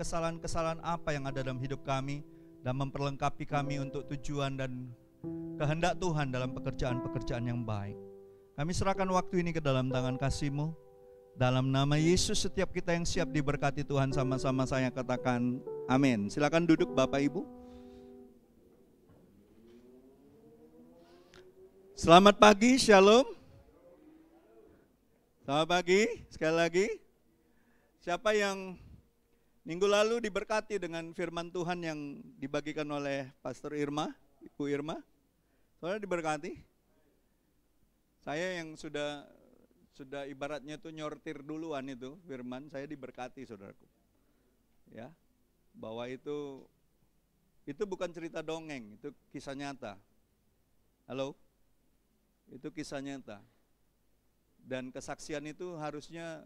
kesalahan-kesalahan apa yang ada dalam hidup kami, dan memperlengkapi kami untuk tujuan dan kehendak Tuhan dalam pekerjaan-pekerjaan yang baik. Kami serahkan waktu ini ke dalam tangan kasih-Mu. Dalam nama Yesus, setiap kita yang siap diberkati Tuhan, sama-sama saya katakan amin. Silakan duduk Bapak Ibu. Selamat pagi, Shalom. Selamat pagi, sekali lagi. Siapa yang minggu lalu diberkati dengan firman Tuhan yang dibagikan oleh Pastor Irma, Ibu Irma? Saudara diberkati? Saya yang sudah ibaratnya tuh nyortir duluan itu firman, saya diberkati saudaraku. Ya, bahwa itu bukan cerita dongeng, itu kisah nyata. Halo? Itu kisah nyata. Dan kesaksian itu harusnya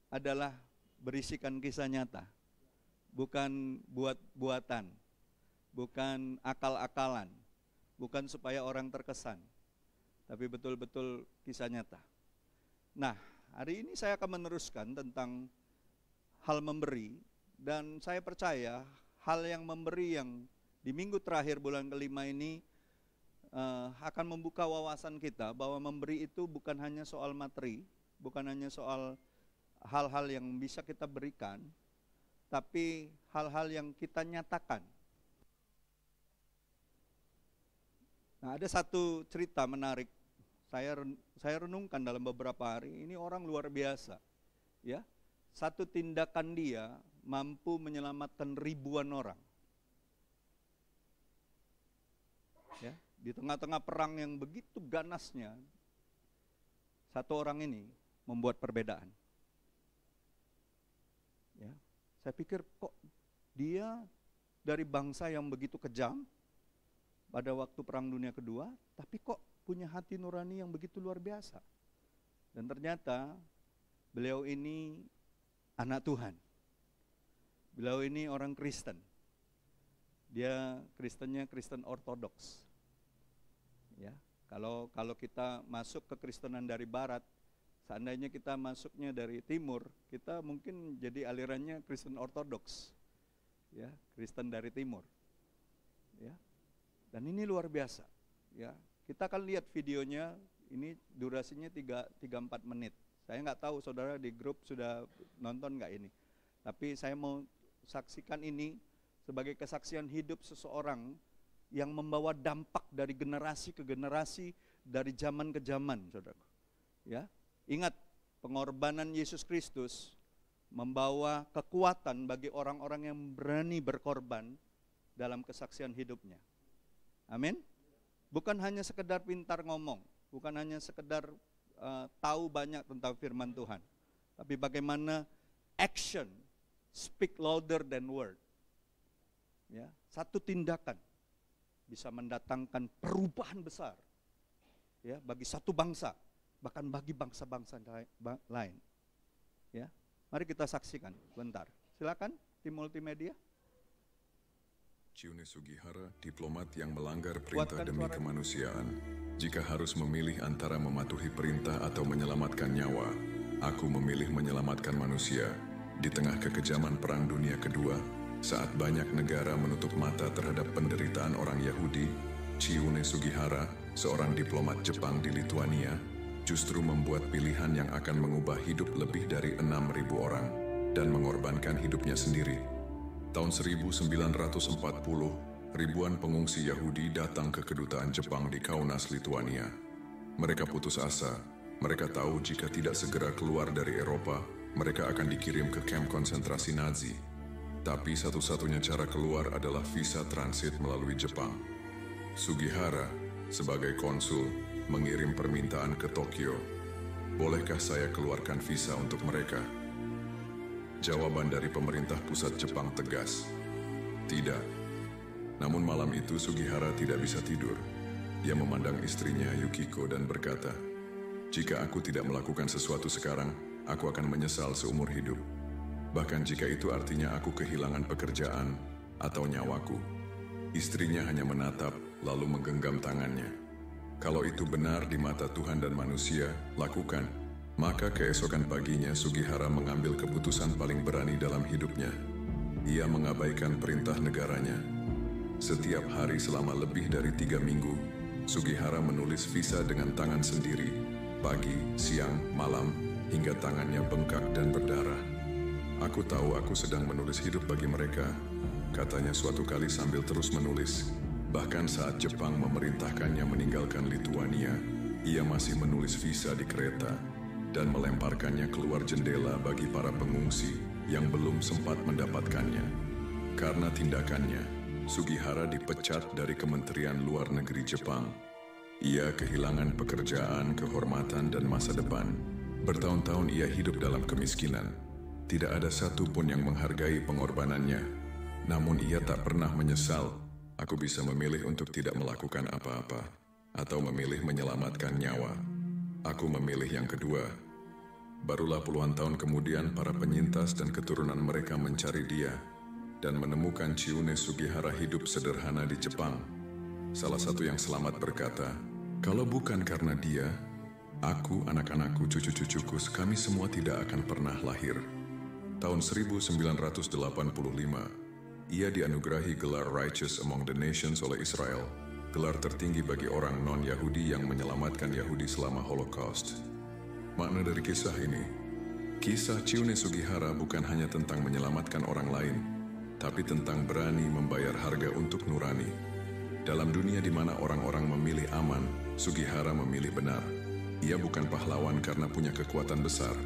adalah berisikan kisah nyata. Bukan buat-buatan, bukan akal-akalan, bukan supaya orang terkesan, tapi betul-betul kisah nyata. Nah, hari ini saya akan meneruskan tentang hal memberi, dan saya percaya hal yang memberi yang di minggu terakhir bulan kelima ini akan membuka wawasan kita bahwa memberi itu bukan hanya soal materi, bukan hanya soal hal-hal yang bisa kita berikan, tapi hal-hal yang kita nyatakan. Nah, ada satu cerita menarik. Saya renungkan dalam beberapa hari, ini orang luar biasa. Ya, satu tindakan dia mampu menyelamatkan ribuan orang. Ya, di tengah-tengah perang yang begitu ganasnya, satu orang ini membuat perbedaan. Ya, saya pikir kok dia dari bangsa yang begitu kejam pada waktu Perang Dunia Kedua, tapi kok punya hati nurani yang begitu luar biasa. Dan ternyata beliau ini anak Tuhan. Beliau ini orang Kristen. Dia Kristennya Kristen Ortodoks. Ya, kalau kita masuk ke Kristenan dari Barat, seandainya kita masuknya dari Timur, kita mungkin jadi alirannya Kristen Ortodoks. Ya, Kristen dari Timur. Ya. Dan ini luar biasa. Ya. Kita akan lihat videonya, ini durasinya 3-4 menit. Saya nggak tahu saudara di grup sudah nonton nggak ini. Tapi saya mau saksikan ini sebagai kesaksian hidup seseorang yang membawa dampak dari generasi ke generasi, dari zaman ke zaman, saudara. Ya, ingat pengorbanan Yesus Kristus membawa kekuatan bagi orang-orang yang berani berkorban dalam kesaksian hidupnya. Amin. Bukan hanya sekedar pintar ngomong, bukan hanya sekedar tahu banyak tentang firman Tuhan, tapi bagaimana action speak louder than word. Ya, satu tindakan bisa mendatangkan perubahan besar, ya, bagi satu bangsa, bahkan bagi bangsa-bangsa lain. Ya, mari kita saksikan bentar. Silakan tim multimedia. Chiune Sugihara, diplomat yang melanggar perintah demi kemanusiaan. Jika harus memilih antara mematuhi perintah atau menyelamatkan nyawa, aku memilih menyelamatkan manusia. Di tengah kekejaman Perang Dunia Kedua, saat banyak negara menutup mata terhadap penderitaan orang Yahudi, Chiune Sugihara, seorang diplomat Jepang di Lituania, justru membuat pilihan yang akan mengubah hidup lebih dari 6.000 orang dan mengorbankan hidupnya sendiri. Tahun 1940, ribuan pengungsi Yahudi datang ke kedutaan Jepang di Kaunas, Lituania. Mereka putus asa. Mereka tahu jika tidak segera keluar dari Eropa, mereka akan dikirim ke kamp konsentrasi Nazi. Tapi satu-satunya cara keluar adalah visa transit melalui Jepang. Sugihara, sebagai konsul, mengirim permintaan ke Tokyo. Bolehkah saya keluarkan visa untuk mereka? Jawaban dari pemerintah pusat Jepang tegas, tidak. Namun malam itu Sugihara tidak bisa tidur. Dia memandang istrinya Yukiko dan berkata, jika aku tidak melakukan sesuatu sekarang, aku akan menyesal seumur hidup. Bahkan jika itu artinya aku kehilangan pekerjaan atau nyawaku. Istrinya hanya menatap lalu menggenggam tangannya. Kalau itu benar di mata Tuhan dan manusia, lakukan. Maka keesokan paginya Sugihara mengambil keputusan paling berani dalam hidupnya. Ia mengabaikan perintah negaranya. Setiap hari selama lebih dari 3 minggu, Sugihara menulis visa dengan tangan sendiri, pagi, siang, malam, hingga tangannya bengkak dan berdarah. Aku tahu aku sedang menulis hidup bagi mereka, katanya suatu kali sambil terus menulis. Bahkan saat Jepang memerintahkannya meninggalkan Lituania, ia masih menulis visa di kereta dan melemparkannya keluar jendela bagi para pengungsi yang belum sempat mendapatkannya. Karena tindakannya, Sugihara dipecat dari Kementerian Luar Negeri Jepang. Ia kehilangan pekerjaan, kehormatan, dan masa depan. Bertahun-tahun ia hidup dalam kemiskinan. Tidak ada satu pun yang menghargai pengorbanannya. Namun ia tak pernah menyesal. Aku bisa memilih untuk tidak melakukan apa-apa, atau memilih menyelamatkan nyawa. Aku memilih yang kedua. Barulah puluhan tahun kemudian para penyintas dan keturunan mereka mencari dia dan menemukan Chiune Sugihara hidup sederhana di Jepang. Salah satu yang selamat berkata, "Kalau bukan karena dia, aku, anak-anakku, cucu-cucuku, kami semua tidak akan pernah lahir." Tahun 1985, ia dianugerahi gelar Righteous Among the Nations oleh Israel, gelar tertinggi bagi orang non-Yahudi yang menyelamatkan Yahudi selama Holocaust. Makna dari kisah ini, kisah Chiune Sugihara bukan hanya tentang menyelamatkan orang lain, tapi tentang berani membayar harga untuk nurani. Dalam dunia di mana orang-orang memilih aman, Sugihara memilih benar. Ia bukan pahlawan karena punya kekuatan besar.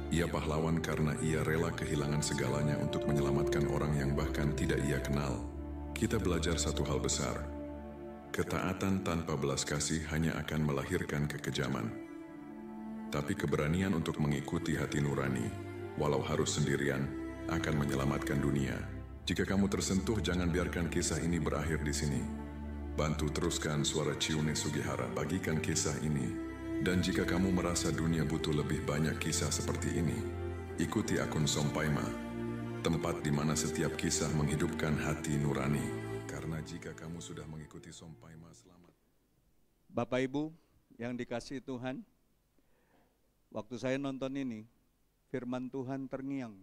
Ia pahlawan karena ia rela kehilangan segalanya untuk menyelamatkan orang yang bahkan tidak ia kenal. Kita belajar satu hal besar. Ketaatan tanpa belas kasih hanya akan melahirkan kekejaman. Tapi keberanian untuk mengikuti hati nurani, walau harus sendirian, akan menyelamatkan dunia. Jika kamu tersentuh, jangan biarkan kisah ini berakhir di sini. Bantu teruskan suara Chiune Sugihara, bagikan kisah ini. Dan jika kamu merasa dunia butuh lebih banyak kisah seperti ini, ikuti akun Sompaima, tempat di mana setiap kisah menghidupkan hati nurani. Karena jika kamu sudah mengikuti Sompaima, selamat. Bapak Ibu yang dikasihi Tuhan, waktu saya nonton ini, firman Tuhan terngiang.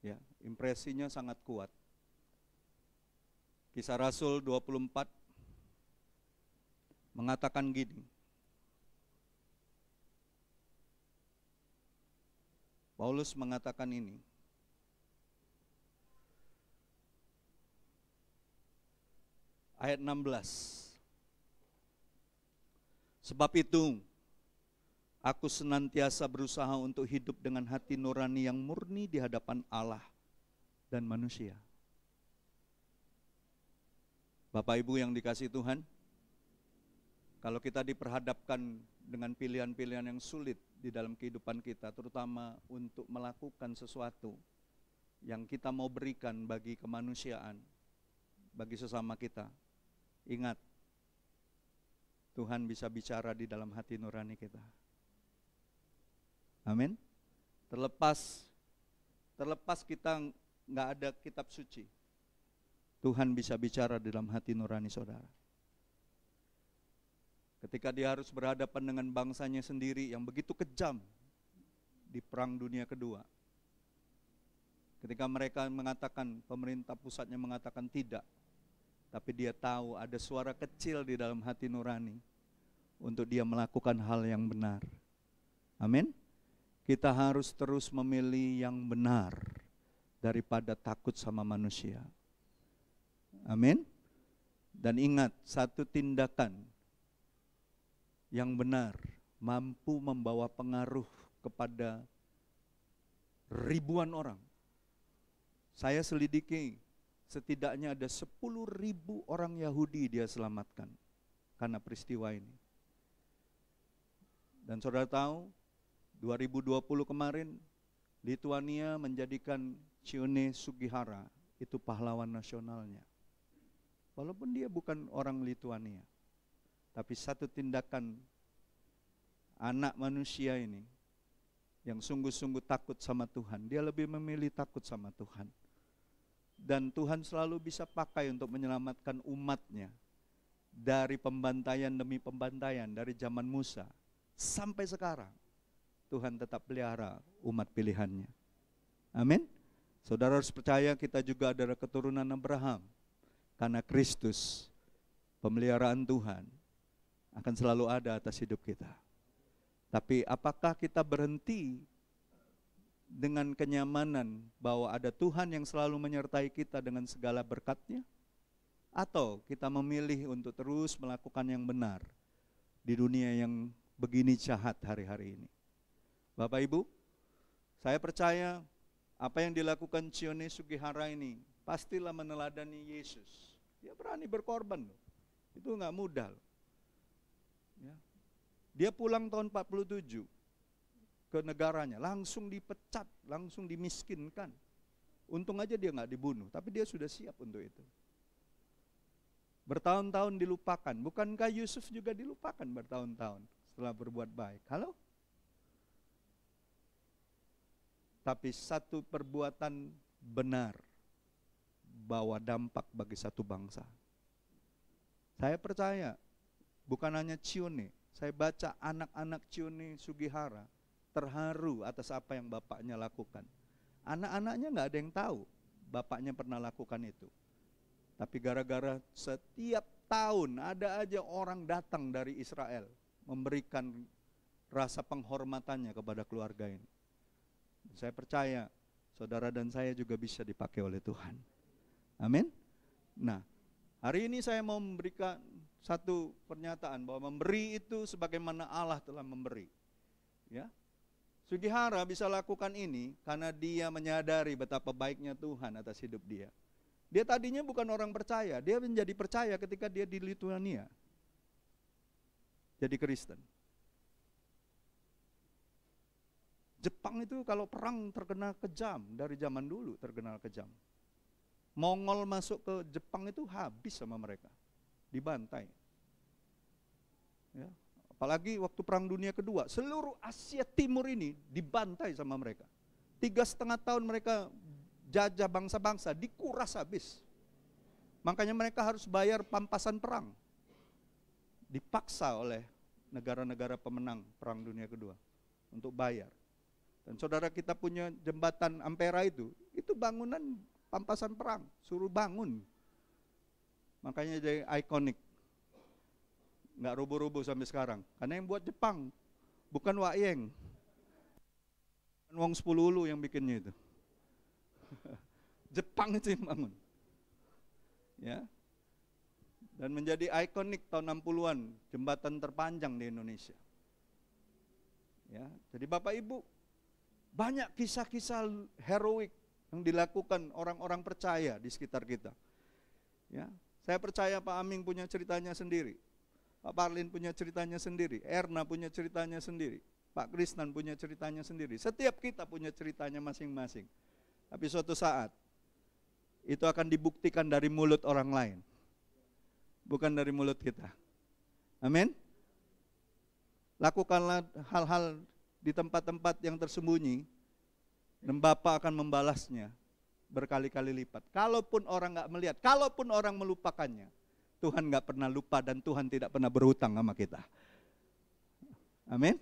Ya, impresinya sangat kuat. Kisah Rasul 24 mengatakan gini. Paulus mengatakan ini. Ayat 16. Sebab itu, aku senantiasa berusaha untuk hidup dengan hati nurani yang murni di hadapan Allah dan manusia. Bapak Ibu yang dikasihi Tuhan, kalau kita diperhadapkan dengan pilihan-pilihan yang sulit di dalam kehidupan kita, terutama untuk melakukan sesuatu yang kita mau berikan bagi kemanusiaan, bagi sesama kita, ingat, Tuhan bisa bicara di dalam hati nurani kita. Amin. Terlepas kita nggak ada kitab suci, Tuhan bisa bicara di dalam hati nurani saudara. Ketika dia harus berhadapan dengan bangsanya sendiri yang begitu kejam di Perang Dunia Kedua. Ketika mereka mengatakan, pemerintah pusatnya mengatakan tidak, tapi dia tahu ada suara kecil di dalam hati nurani untuk dia melakukan hal yang benar. Amin. Kita harus terus memilih yang benar daripada takut sama manusia. Amin. Dan ingat, satu tindakan yang benar mampu membawa pengaruh kepada ribuan orang. Saya selidiki, setidaknya ada 10.000 orang Yahudi dia selamatkan karena peristiwa ini. Dan saudara tahu, 2020 kemarin, Lituania menjadikan Chiune Sugihara itu pahlawan nasionalnya. Walaupun dia bukan orang Lituania, tapi satu tindakan anak manusia ini yang sungguh-sungguh takut sama Tuhan, dia lebih memilih takut sama Tuhan. Dan Tuhan selalu bisa pakai untuk menyelamatkan umatnya dari pembantaian demi pembantaian, dari zaman Musa sampai sekarang. Tuhan tetap pelihara umat pilihannya. Amin. Saudara harus percaya kita juga adalah keturunan Abraham. Karena Kristus, pemeliharaan Tuhan, akan selalu ada atas hidup kita. Tapi apakah kita berhenti dengan kenyamanan bahwa ada Tuhan yang selalu menyertai kita dengan segala berkat-Nya? Atau kita memilih untuk terus melakukan yang benar di dunia yang begini jahat hari-hari ini? Bapak Ibu, saya percaya apa yang dilakukan Chione Sugihara ini pastilah meneladani Yesus. Dia berani berkorban loh. Itu nggak mudah loh. Ya. Dia pulang tahun 47 ke negaranya, langsung dipecat, langsung dimiskinkan. Untung aja dia nggak dibunuh, tapi dia sudah siap untuk itu. Bertahun-tahun dilupakan. Bukankah Yusuf juga dilupakan bertahun-tahun setelah berbuat baik? Halo? Tapi satu perbuatan benar bawa dampak bagi satu bangsa. Saya percaya, bukan hanya Chione, saya baca anak-anak Chione Sugihara terharu atas apa yang bapaknya lakukan. Anak-anaknya nggak ada yang tahu bapaknya pernah lakukan itu. Tapi gara-gara setiap tahun ada aja orang datang dari Israel memberikan rasa penghormatannya kepada keluarga ini. Saya percaya saudara dan saya juga bisa dipakai oleh Tuhan. Amin. Nah, hari ini saya mau memberikan satu pernyataan bahwa memberi itu sebagaimana Allah telah memberi. Ya. Sugihara bisa lakukan ini karena dia menyadari betapa baiknya Tuhan atas hidup dia. Dia tadinya bukan orang percaya, dia menjadi percaya ketika dia di Lithuania. Jadi Kristen. Jepang itu kalau perang terkenal kejam, dari zaman dulu terkenal kejam. Mongol masuk ke Jepang itu habis sama mereka, dibantai. Ya. Apalagi waktu Perang Dunia Kedua, seluruh Asia Timur ini dibantai sama mereka. 3,5 tahun mereka jajah bangsa-bangsa, dikuras habis. Makanya mereka harus bayar pampasan perang. Dipaksa oleh negara-negara pemenang Perang Dunia Kedua untuk bayar. Dan saudara kita punya jembatan Ampera itu bangunan pampasan perang, suruh bangun. Makanya jadi ikonik. Nggak rubuh-rubuh sampai sekarang. Karena yang buat Jepang, bukan Wak Yeng. Wong 10 Ulu yang bikinnya itu. Jepang itu yang bangun. Ya. Dan menjadi ikonik tahun 60-an, jembatan terpanjang di Indonesia. Ya, jadi Bapak Ibu, banyak kisah-kisah heroik yang dilakukan orang-orang percaya di sekitar kita. Ya, saya percaya Pak Aming punya ceritanya sendiri, Pak Parlin punya ceritanya sendiri, Erna punya ceritanya sendiri, Pak Krisnan punya ceritanya sendiri. Setiap kita punya ceritanya masing-masing. Tapi suatu saat itu akan dibuktikan dari mulut orang lain, bukan dari mulut kita. Amin. Lakukanlah hal-hal di tempat-tempat yang tersembunyi, dan Bapa akan membalasnya berkali-kali lipat. Kalaupun orang nggak melihat, kalaupun orang melupakannya, Tuhan nggak pernah lupa dan Tuhan tidak pernah berhutang sama kita. Amin.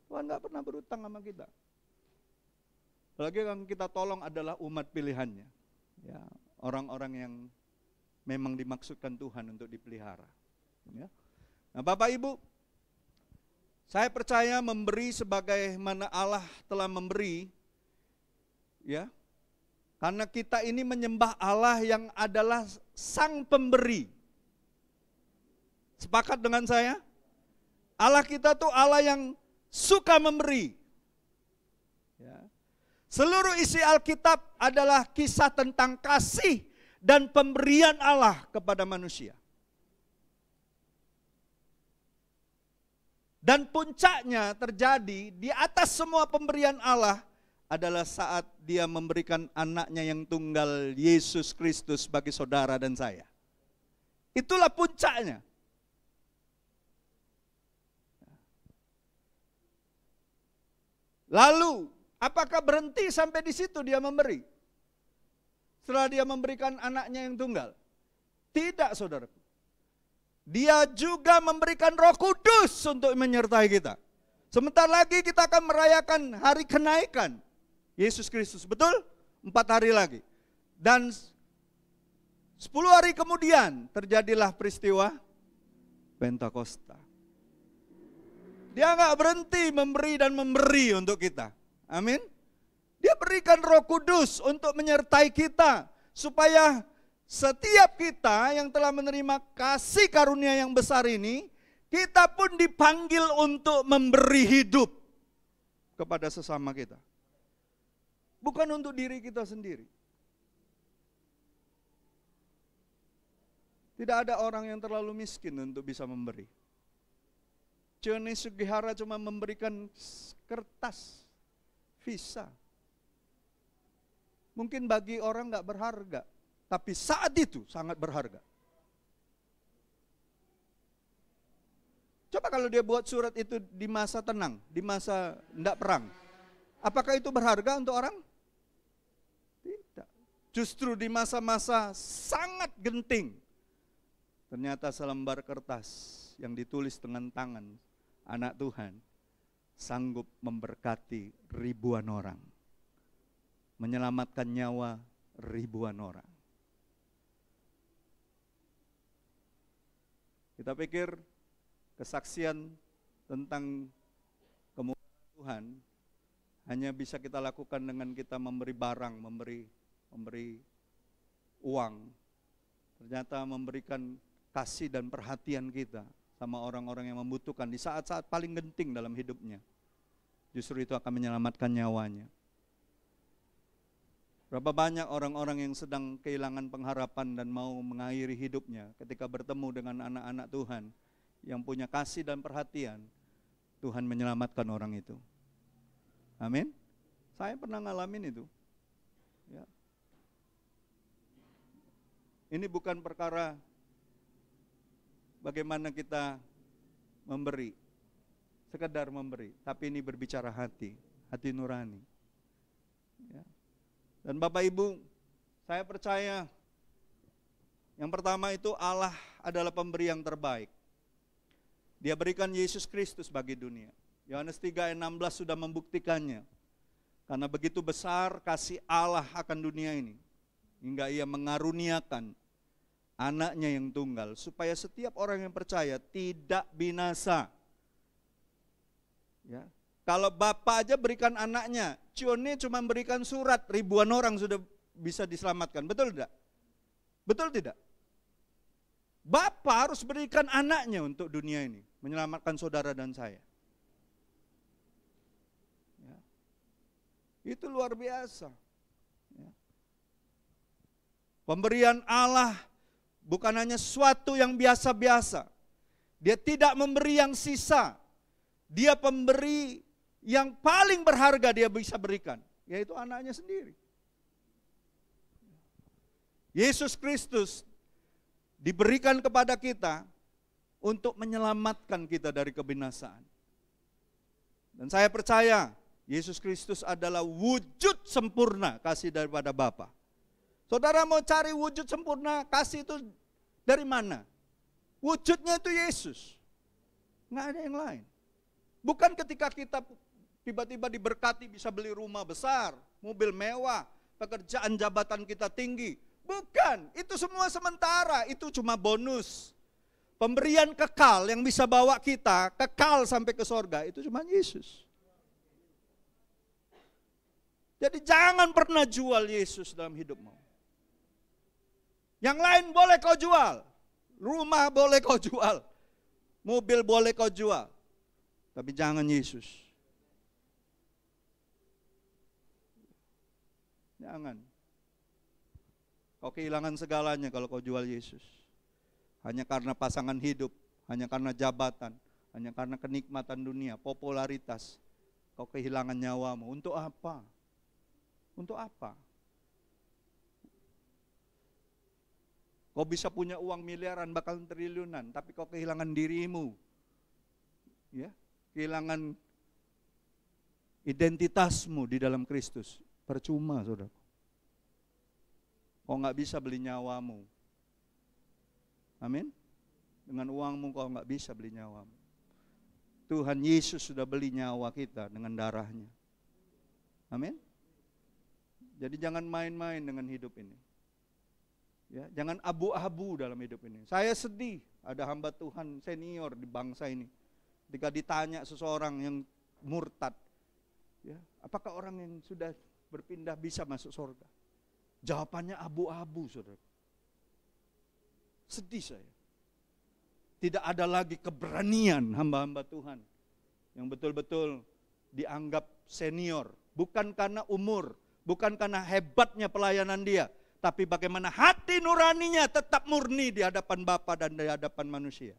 Tuhan nggak pernah berhutang sama kita. Apalagi yang kita tolong adalah umat pilihannya, ya, orang-orang yang memang dimaksudkan Tuhan untuk dipelihara. Ya. Nah, Bapak Ibu, saya percaya memberi sebagaimana Allah telah memberi, ya, karena kita ini menyembah Allah yang adalah Sang Pemberi. Sepakat dengan saya? Allah kita tuh Allah yang suka memberi. Ya. Seluruh isi Alkitab adalah kisah tentang kasih dan pemberian Allah kepada manusia. Dan puncaknya terjadi di atas semua pemberian Allah adalah saat Dia memberikan anaknya yang tunggal, Yesus Kristus, bagi saudara dan saya. Itulah puncaknya. Lalu, apakah berhenti sampai di situ Dia memberi? Setelah Dia memberikan anaknya yang tunggal? Tidak, saudara. Dia juga memberikan Roh Kudus untuk menyertai kita. Sebentar lagi kita akan merayakan hari kenaikan Yesus Kristus, betul? 4 hari lagi. Dan 10 hari kemudian terjadilah peristiwa Pentakosta. Dia nggak berhenti memberi dan memberi untuk kita. Amin. Dia berikan Roh Kudus untuk menyertai kita. Supaya setiap kita yang telah menerima kasih karunia yang besar ini, kita pun dipanggil untuk memberi hidup kepada sesama kita. Bukan untuk diri kita sendiri. Tidak ada orang yang terlalu miskin untuk bisa memberi. Johnny Sugihara cuma memberikan kertas, visa. Mungkin bagi orang nggak berharga, tapi saat itu sangat berharga. Coba kalau dia buat surat itu di masa tenang, di masa tidak perang. Apakah itu berharga untuk orang? Tidak. Justru di masa-masa sangat genting, ternyata selembar kertas yang ditulis dengan tangan anak Tuhan sanggup memberkati ribuan orang, menyelamatkan nyawa ribuan orang. Kita pikir kesaksian tentang kemuliaan Tuhan hanya bisa kita lakukan dengan kita memberi barang, memberi uang. Ternyata memberikan kasih dan perhatian kita sama orang-orang yang membutuhkan di saat-saat paling genting dalam hidupnya. Justru itu akan menyelamatkan nyawanya. Berapa banyak orang-orang yang sedang kehilangan pengharapan dan mau mengakhiri hidupnya ketika bertemu dengan anak-anak Tuhan yang punya kasih dan perhatian, Tuhan menyelamatkan orang itu. Amin. Saya pernah ngalamin itu. Ya. Ini bukan perkara bagaimana kita memberi, sekedar memberi, tapi ini berbicara hati nurani. Ya. Dan Bapak Ibu, saya percaya yang pertama itu Allah adalah pemberi yang terbaik. Dia berikan Yesus Kristus bagi dunia. Yohanes 3 ayat 16 sudah membuktikannya. Karena begitu besar kasih Allah akan dunia ini, hingga ia mengaruniakan anaknya yang tunggal, supaya setiap orang yang percaya tidak binasa. Ya. Kalau Bapak aja berikan anaknya, Johnny cuma berikan surat, ribuan orang sudah bisa diselamatkan. Betul tidak? Betul tidak? Bapak harus berikan anaknya untuk dunia ini, menyelamatkan saudara dan saya. Ya. Itu luar biasa. Ya. Pemberian Allah bukan hanya sesuatu yang biasa-biasa. Dia tidak memberi yang sisa. Dia pemberi yang paling berharga dia bisa berikan, yaitu anaknya sendiri. Yesus Kristus diberikan kepada kita untuk menyelamatkan kita dari kebinasaan. Dan saya percaya Yesus Kristus adalah wujud sempurna kasih daripada Bapa. Saudara mau cari wujud sempurna kasih itu dari mana? Wujudnya itu Yesus. Nggak ada yang lain. Bukan ketika kita tiba-tiba diberkati bisa beli rumah besar, mobil mewah, pekerjaan jabatan kita tinggi. Bukan, itu semua sementara, itu cuma bonus. Pemberian kekal yang bisa bawa kita kekal sampai ke sorga, itu cuma Yesus. Jadi jangan pernah jual Yesus dalam hidupmu. Yang lain boleh kau jual, rumah boleh kau jual, mobil boleh kau jual, tapi jangan Yesus. Jangan. Kau kehilangan segalanya kalau kau jual Yesus. Hanya karena pasangan hidup, hanya karena jabatan, hanya karena kenikmatan dunia, popularitas. Kau kehilangan nyawamu. Untuk apa? Untuk apa? Kau bisa punya uang miliaran, bahkan triliunan, tapi kau kehilangan dirimu. Ya, kehilangan identitasmu di dalam Kristus. Percuma, saudara. Kau nggak bisa beli nyawamu. Amin. Dengan uangmu kau nggak bisa beli nyawamu. Tuhan Yesus sudah beli nyawa kita dengan darahnya. Amin. Jadi jangan main-main dengan hidup ini. Ya, jangan abu-abu dalam hidup ini. Saya sedih ada hamba Tuhan senior di bangsa ini. Ketika ditanya seseorang yang murtad, ya, apakah orang yang sudah berpindah bisa masuk surga? Jawabannya abu-abu, saudara. Sedih saya. Tidak ada lagi keberanian hamba-hamba Tuhan yang betul-betul dianggap senior. Bukan karena umur, bukan karena hebatnya pelayanan dia, tapi bagaimana hati nuraninya tetap murni di hadapan Bapa dan di hadapan manusia.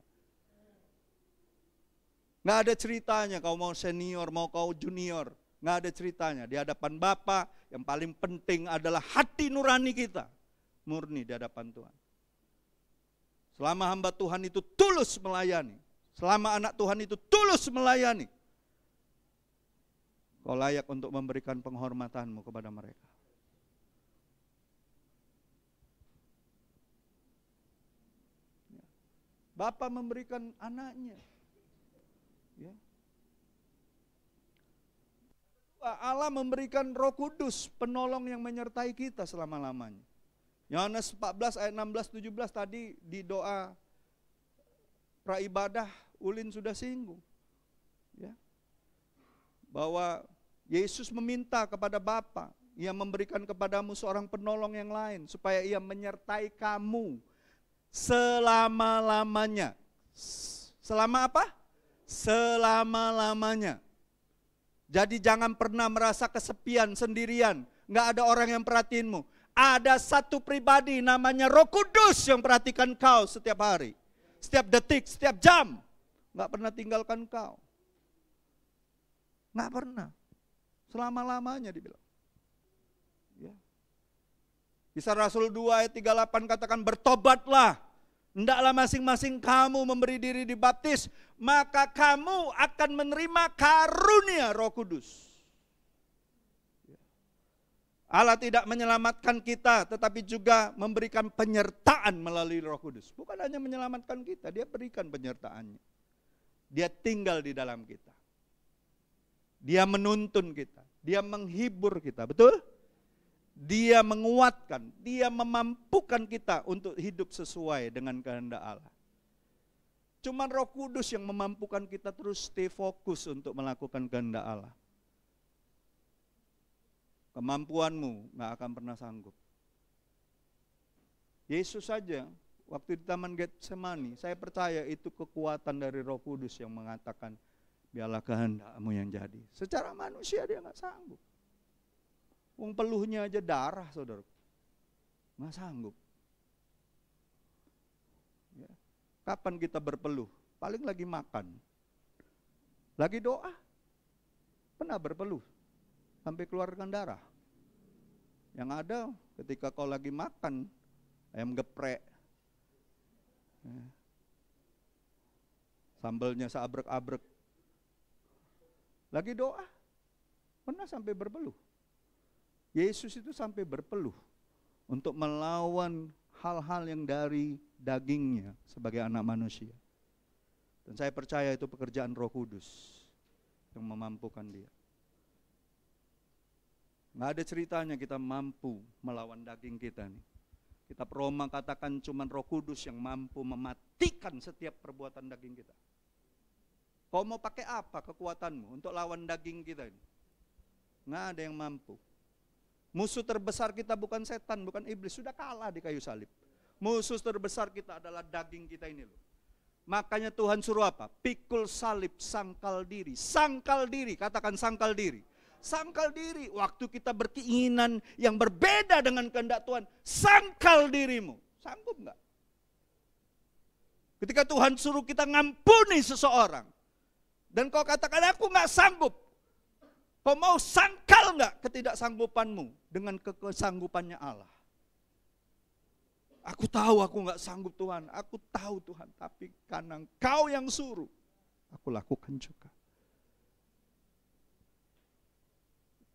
Nggak ada ceritanya kau mau senior, mau kau junior. Nggak ada ceritanya. Di hadapan Bapa yang paling penting adalah hati nurani kita. Murni di hadapan Tuhan. Selama hamba Tuhan itu tulus melayani. Selama anak Tuhan itu tulus melayani. Kau layak untuk memberikan penghormatanmu kepada mereka. Bapa memberikan anaknya. Ya. Allah memberikan Roh Kudus, penolong yang menyertai kita selama-lamanya. Yohanes 14 ayat 16-17 tadi di doa praibadah Ulin sudah singgung. Ya. Bahwa Yesus meminta kepada Bapa, Ia memberikan kepadamu seorang penolong yang lain supaya Ia menyertai kamu selama-lamanya. Selama apa? Selama-lamanya. Jadi jangan pernah merasa kesepian, sendirian. Nggak ada orang yang perhatiinmu. Ada satu pribadi namanya Roh Kudus yang perhatikan kau setiap hari. Setiap detik, setiap jam. Nggak pernah tinggalkan kau. Nggak pernah. Selama-lamanya dibilang. Ya. Kisah Rasul 2 ayat 38 katakan bertobatlah. Hendaklah masing-masing kamu memberi diri dibaptis. Maka kamu akan menerima karunia Roh Kudus. Allah tidak menyelamatkan kita, tetapi juga memberikan penyertaan melalui Roh Kudus. Bukan hanya menyelamatkan kita, Dia berikan penyertaannya. Dia tinggal di dalam kita. Dia menuntun kita, Dia menghibur kita, betul? Dia menguatkan, Dia memampukan kita untuk hidup sesuai dengan kehendak Allah. Cuman Roh Kudus yang memampukan kita terus stay fokus untuk melakukan kehendak Allah. Kemampuanmu gak akan pernah sanggup. Yesus saja waktu di Taman Getsemani, saya percaya itu kekuatan dari Roh Kudus yang mengatakan, biarlah kehendakmu yang jadi. Secara manusia dia gak sanggup. Wong peluhnya aja darah, saudara. Gak sanggup. Ya. Kapan kita berpeluh? Paling lagi makan. Lagi doa. Pernah berpeluh sampai keluarkan darah. Yang ada ketika kau lagi makan ayam geprek, ya, sambalnya seabrek-abrek, lagi doa, pernah sampai berpeluh. Yesus itu sampai berpeluh untuk melawan hal-hal yang dari dagingnya sebagai anak manusia. Dan saya percaya itu pekerjaan Roh Kudus yang memampukan dia. Nggak ada ceritanya kita mampu melawan daging kita nih. Kitab Roma katakan cuman Roh Kudus yang mampu mematikan setiap perbuatan daging kita. Kau mau pakai apa kekuatanmu untuk lawan daging kita ini? Nggak ada yang mampu. Musuh terbesar kita bukan setan, bukan iblis, sudah kalah di kayu salib. Musuh terbesar kita adalah daging kita ini loh. Makanya Tuhan suruh apa? Pikul salib, sangkal diri. Sangkal diri, katakan sangkal diri. Sangkal diri, waktu kita berkeinginan yang berbeda dengan kehendak Tuhan, sangkal dirimu. Sanggup enggak? Ketika Tuhan suruh kita ngampuni seseorang, dan kau katakan aku enggak sanggup, kau mau sangkal enggak ketidaksanggupanmu dengan kesanggupannya Allah? Aku tahu aku enggak sanggup Tuhan, aku tahu Tuhan, tapi karena Engkau yang suruh, aku lakukan juga.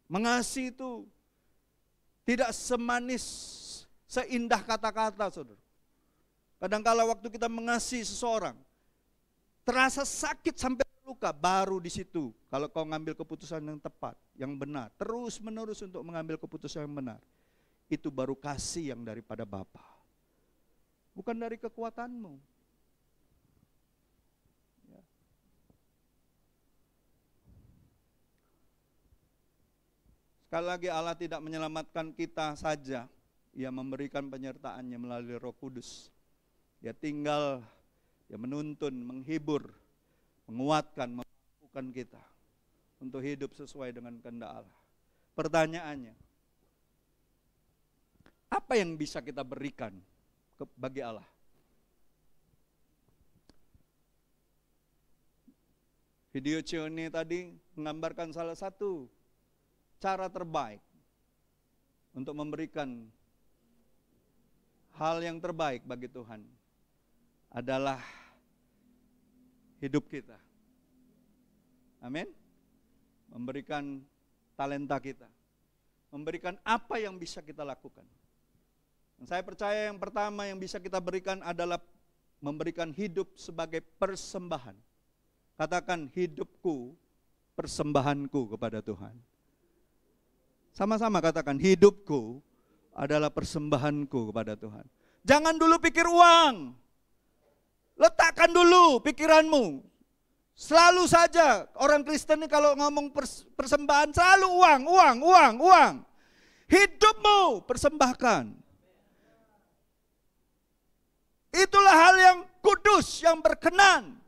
Mengasihi itu tidak semanis, seindah kata-kata, saudara. Kadang-kala waktu kita mengasihi seseorang, terasa sakit sampai luka, baru di situ kalau kau ngambil keputusan yang tepat, yang benar, terus menerus untuk mengambil keputusan yang benar, itu baru kasih yang daripada Bapa, bukan dari kekuatanmu. Ya. Sekali lagi, Allah tidak menyelamatkan kita saja, Ia memberikan penyertaannya melalui Roh Kudus. Dia tinggal, Dia menuntun, menghibur, menguatkan, memampukan kita untuk hidup sesuai dengan kehendak Allah. Pertanyaannya, apa yang bisa kita berikan bagi Allah? Video Cione tadi menggambarkan salah satu cara terbaik untuk memberikan hal yang terbaik bagi Tuhan adalah hidup kita. Amin. Memberikan talenta kita. Memberikan apa yang bisa kita lakukan. Dan saya percaya yang pertama yang bisa kita berikan adalah memberikan hidup sebagai persembahan. Katakan, hidupku, persembahanku kepada Tuhan. Sama-sama katakan, hidupku adalah persembahanku kepada Tuhan. Jangan dulu pikir uang. Letakkan dulu pikiranmu. Selalu saja orang Kristen ini kalau ngomong persembahan selalu uang. Hidupmu persembahkan. Itulah hal yang kudus, yang berkenan.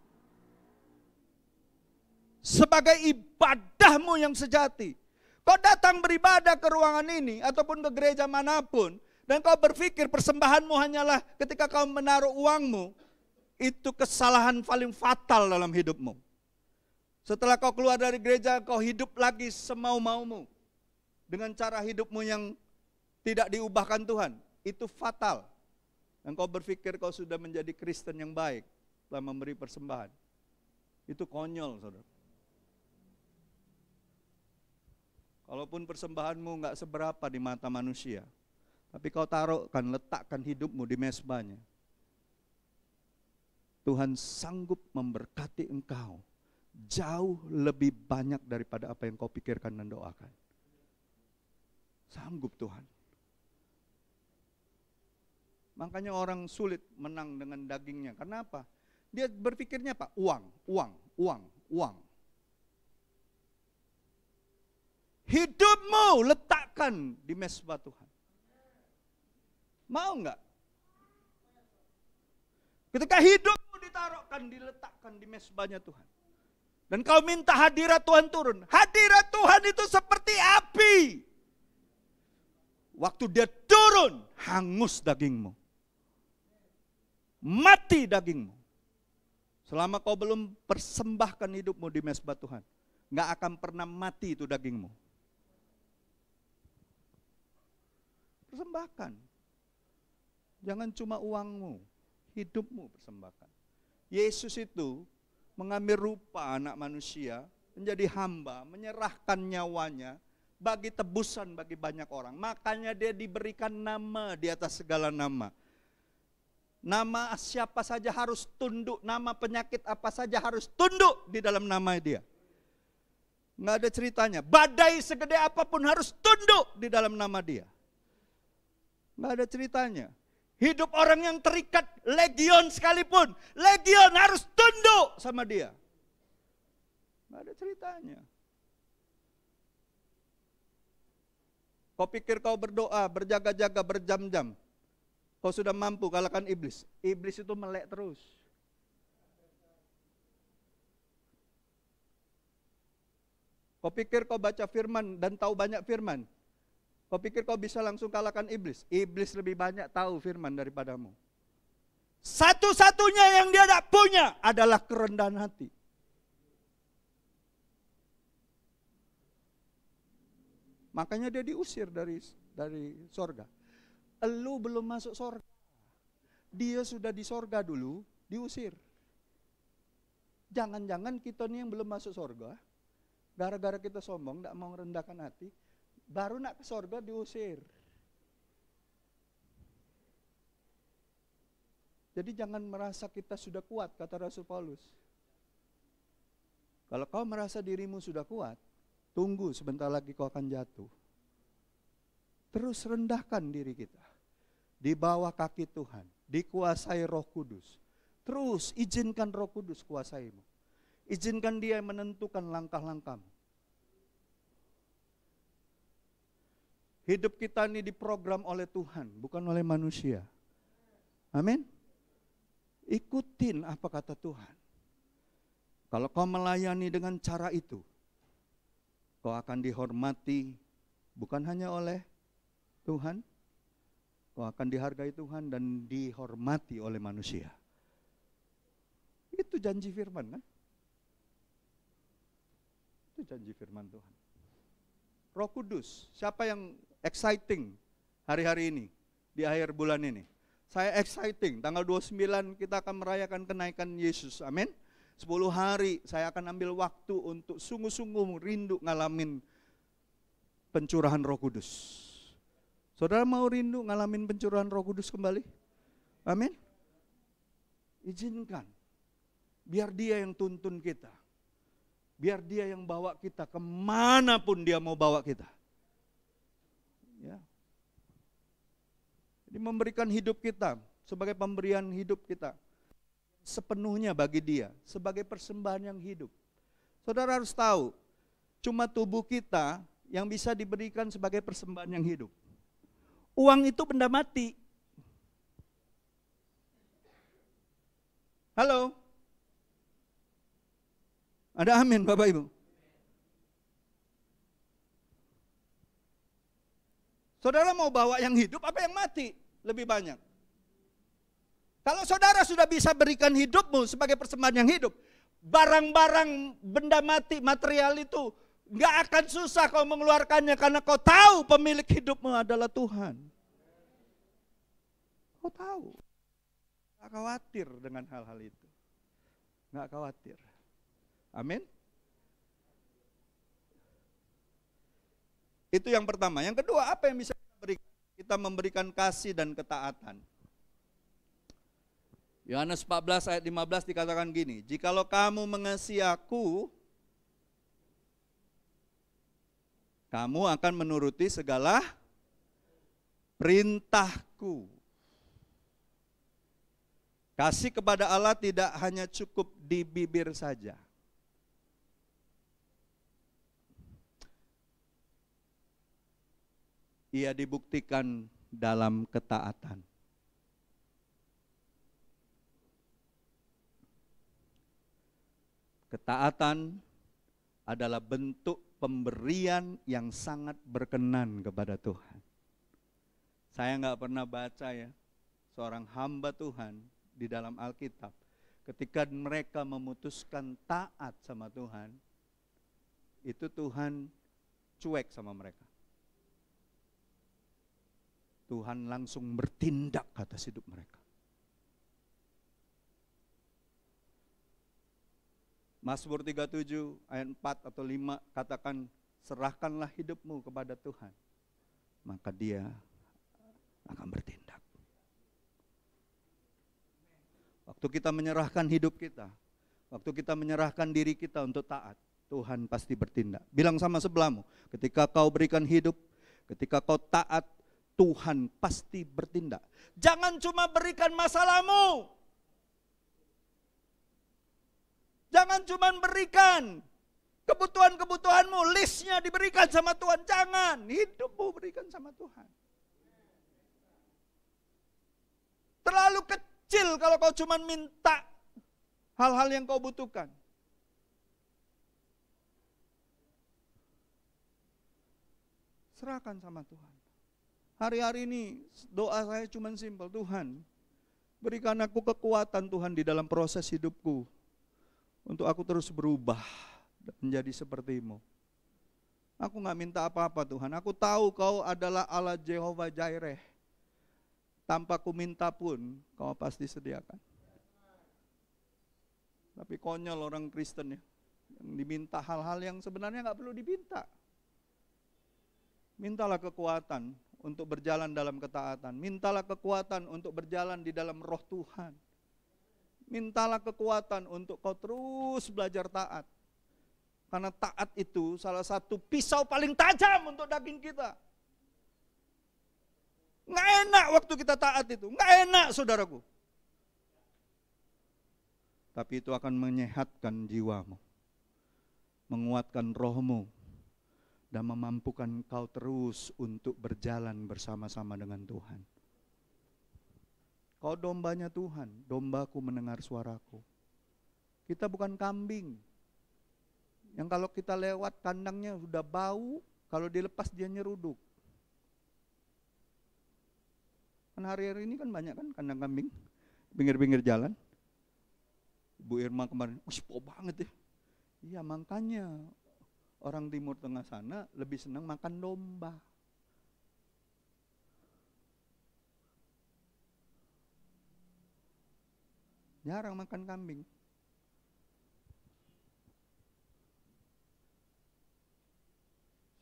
Sebagai ibadahmu yang sejati. Kau datang beribadah ke ruangan ini ataupun ke gereja manapun dan kau berpikir persembahanmu hanyalah ketika kau menaruh uangmu, itu kesalahan paling fatal dalam hidupmu. Setelah kau keluar dari gereja, kau hidup lagi semau-maumu. Dengan cara hidupmu yang tidak diubahkan Tuhan. Itu fatal. Dan kau berpikir kau sudah menjadi Kristen yang baik setelah memberi persembahan. Itu konyol, saudara. Kalaupun persembahanmu enggak seberapa di mata manusia, tapi kau taruhkan, letakkan hidupmu di mezbahnya, Tuhan sanggup memberkati engkau jauh lebih banyak daripada apa yang kau pikirkan dan doakan. Sanggup Tuhan. Makanya orang sulit menang dengan dagingnya. Karena apa? Dia berpikirnya apa? Uang. Hidupmu letakkan di mezbah Tuhan. Mau enggak? Ketika hidupmu diletakkan di mezbahnya Tuhan. Dan kau minta hadirat Tuhan turun. Hadirat Tuhan itu seperti api. Waktu dia turun, hangus dagingmu. Mati dagingmu. Selama kau belum persembahkan hidupmu di mezbah Tuhan, nggak akan pernah mati itu dagingmu. Persembahkan. Jangan cuma uangmu, hidupmu persembahkan. Yesus itu mengambil rupa anak manusia, menjadi hamba, menyerahkan nyawanya bagi tebusan bagi banyak orang. Makanya dia diberikan nama di atas segala nama. Nama siapa saja harus tunduk, nama penyakit apa saja harus tunduk di dalam nama dia. Nggak ada ceritanya, badai segede apapun harus tunduk di dalam nama dia. Nggak ada ceritanya. Hidup orang yang terikat legion sekalipun, legion harus tunduk sama dia. Nggak ada ceritanya. Kau pikir kau berdoa, berjaga-jaga, berjam-jam, kau sudah mampu kalahkan iblis. Iblis itu melek terus. Kau pikir kau baca firman dan tahu banyak firman, kau pikir kau bisa langsung kalahkan iblis. Iblis lebih banyak tahu firman daripadamu. Satu-satunya yang dia tidak punya adalah kerendahan hati. Makanya dia diusir dari sorga. Elu belum masuk sorga. Dia sudah di sorga dulu, diusir. Jangan-jangan kita nih yang belum masuk sorga, gara-gara kita sombong, tidak mau merendahkan hati, baru nak ke sorga diusir. Jadi jangan merasa kita sudah kuat, kata Rasul Paulus. Kalau kau merasa dirimu sudah kuat, tunggu sebentar lagi kau akan jatuh. Terus rendahkan diri kita di bawah kaki Tuhan, dikuasai Roh Kudus. Terus izinkan Roh Kudus kuasaimu. Izinkan Dia menentukan langkah-langkahmu. Hidup kita ini diprogram oleh Tuhan, bukan oleh manusia. Amin. Ikutin apa kata Tuhan. Kalau kau melayani dengan cara itu, kau akan dihormati bukan hanya oleh Tuhan, kau akan dihargai Tuhan dan dihormati oleh manusia. Itu janji firman kan? Itu janji firman Tuhan. Roh Kudus, siapa yang exciting hari-hari ini, di akhir bulan ini? Saya exciting, tanggal 29 kita akan merayakan kenaikan Yesus, amin. 10 hari saya akan ambil waktu untuk sungguh-sungguh rindu ngalamin pencurahan Roh Kudus. Saudara mau rindu ngalamin pencurahan Roh Kudus kembali? Amin. Izinkan, biar Dia yang tuntun kita. Biar Dia yang bawa kita kemanapun Dia mau bawa kita. Ya. Jadi memberikan hidup kita sebagai pemberian hidup kita sepenuhnya bagi Dia, sebagai persembahan yang hidup. Saudara harus tahu, cuma tubuh kita yang bisa diberikan sebagai persembahan yang hidup. Uang itu benda mati. Halo? Ada amin Bapak Ibu? Saudara mau bawa yang hidup apa yang mati? Lebih banyak. Kalau saudara sudah bisa berikan hidupmu sebagai persembahan yang hidup, barang-barang benda mati material itu gak akan susah kau mengeluarkannya karena kau tahu pemilik hidupmu adalah Tuhan. Kau tahu. Gak khawatir dengan hal-hal itu. Gak khawatir. Amin. Itu yang pertama. Yang kedua, apa yang bisa kita berikan? Kita memberikan kasih dan ketaatan. Yohanes 14 ayat 15 dikatakan gini, jikalau kamu mengasihi aku, kamu akan menuruti segala perintahku. Kasih kepada Allah tidak hanya cukup di bibir saja. Ia dibuktikan dalam ketaatan. Ketaatan adalah bentuk pemberian yang sangat berkenan kepada Tuhan. Saya nggak pernah baca ya, seorang hamba Tuhan di dalam Alkitab, ketika mereka memutuskan taat sama Tuhan, itu Tuhan cuek sama mereka. Tuhan langsung bertindak atas hidup mereka. Mazmur 37 ayat 4 atau 5 katakan, serahkanlah hidupmu kepada Tuhan, maka Dia akan bertindak. Waktu kita menyerahkan hidup kita, waktu kita menyerahkan diri kita untuk taat, Tuhan pasti bertindak. Bilang sama sebelahmu, ketika kau berikan hidup, ketika kau taat, Tuhan pasti bertindak. Jangan cuma berikan masalahmu. Jangan cuma berikan kebutuhan-kebutuhanmu, listnya diberikan sama Tuhan. Jangan, hidupmu berikan sama Tuhan. Terlalu kecil kalau kau cuma minta hal-hal yang kau butuhkan. Serahkan sama Tuhan. Hari-hari ini doa saya cuma simpel, Tuhan berikan aku kekuatan Tuhan di dalam proses hidupku, untuk aku terus berubah dan menjadi seperti-Mu. Aku gak minta apa-apa Tuhan, aku tahu Kau adalah Allah Jehovah Jireh. Tanpa ku minta pun Kau pasti sediakan. Tapi konyol orang Kristen ya, yang diminta hal-hal yang sebenarnya gak perlu diminta. Mintalah kekuatan untuk berjalan dalam ketaatan. Mintalah kekuatan untuk berjalan di dalam roh Tuhan. Mintalah kekuatan untuk kau terus belajar taat. Karena taat itu salah satu pisau paling tajam untuk daging kita. Nggak enak waktu kita taat itu, nggak enak saudaraku. Tapi itu akan menyehatkan jiwamu, menguatkan rohmu, dan memampukan kau terus untuk berjalan bersama-sama dengan Tuhan. Kau dombanya Tuhan, dombaku mendengar suaraku. Kita bukan kambing, yang kalau kita lewat kandangnya sudah bau, kalau dilepas dia nyeruduk. Kan hari-hari ini kan banyak kan kandang kambing, pinggir-pinggir jalan. Bu Irma kemarin, bau banget ya. Iya makanya orang Timur Tengah sana lebih senang makan domba. Jarang makan kambing.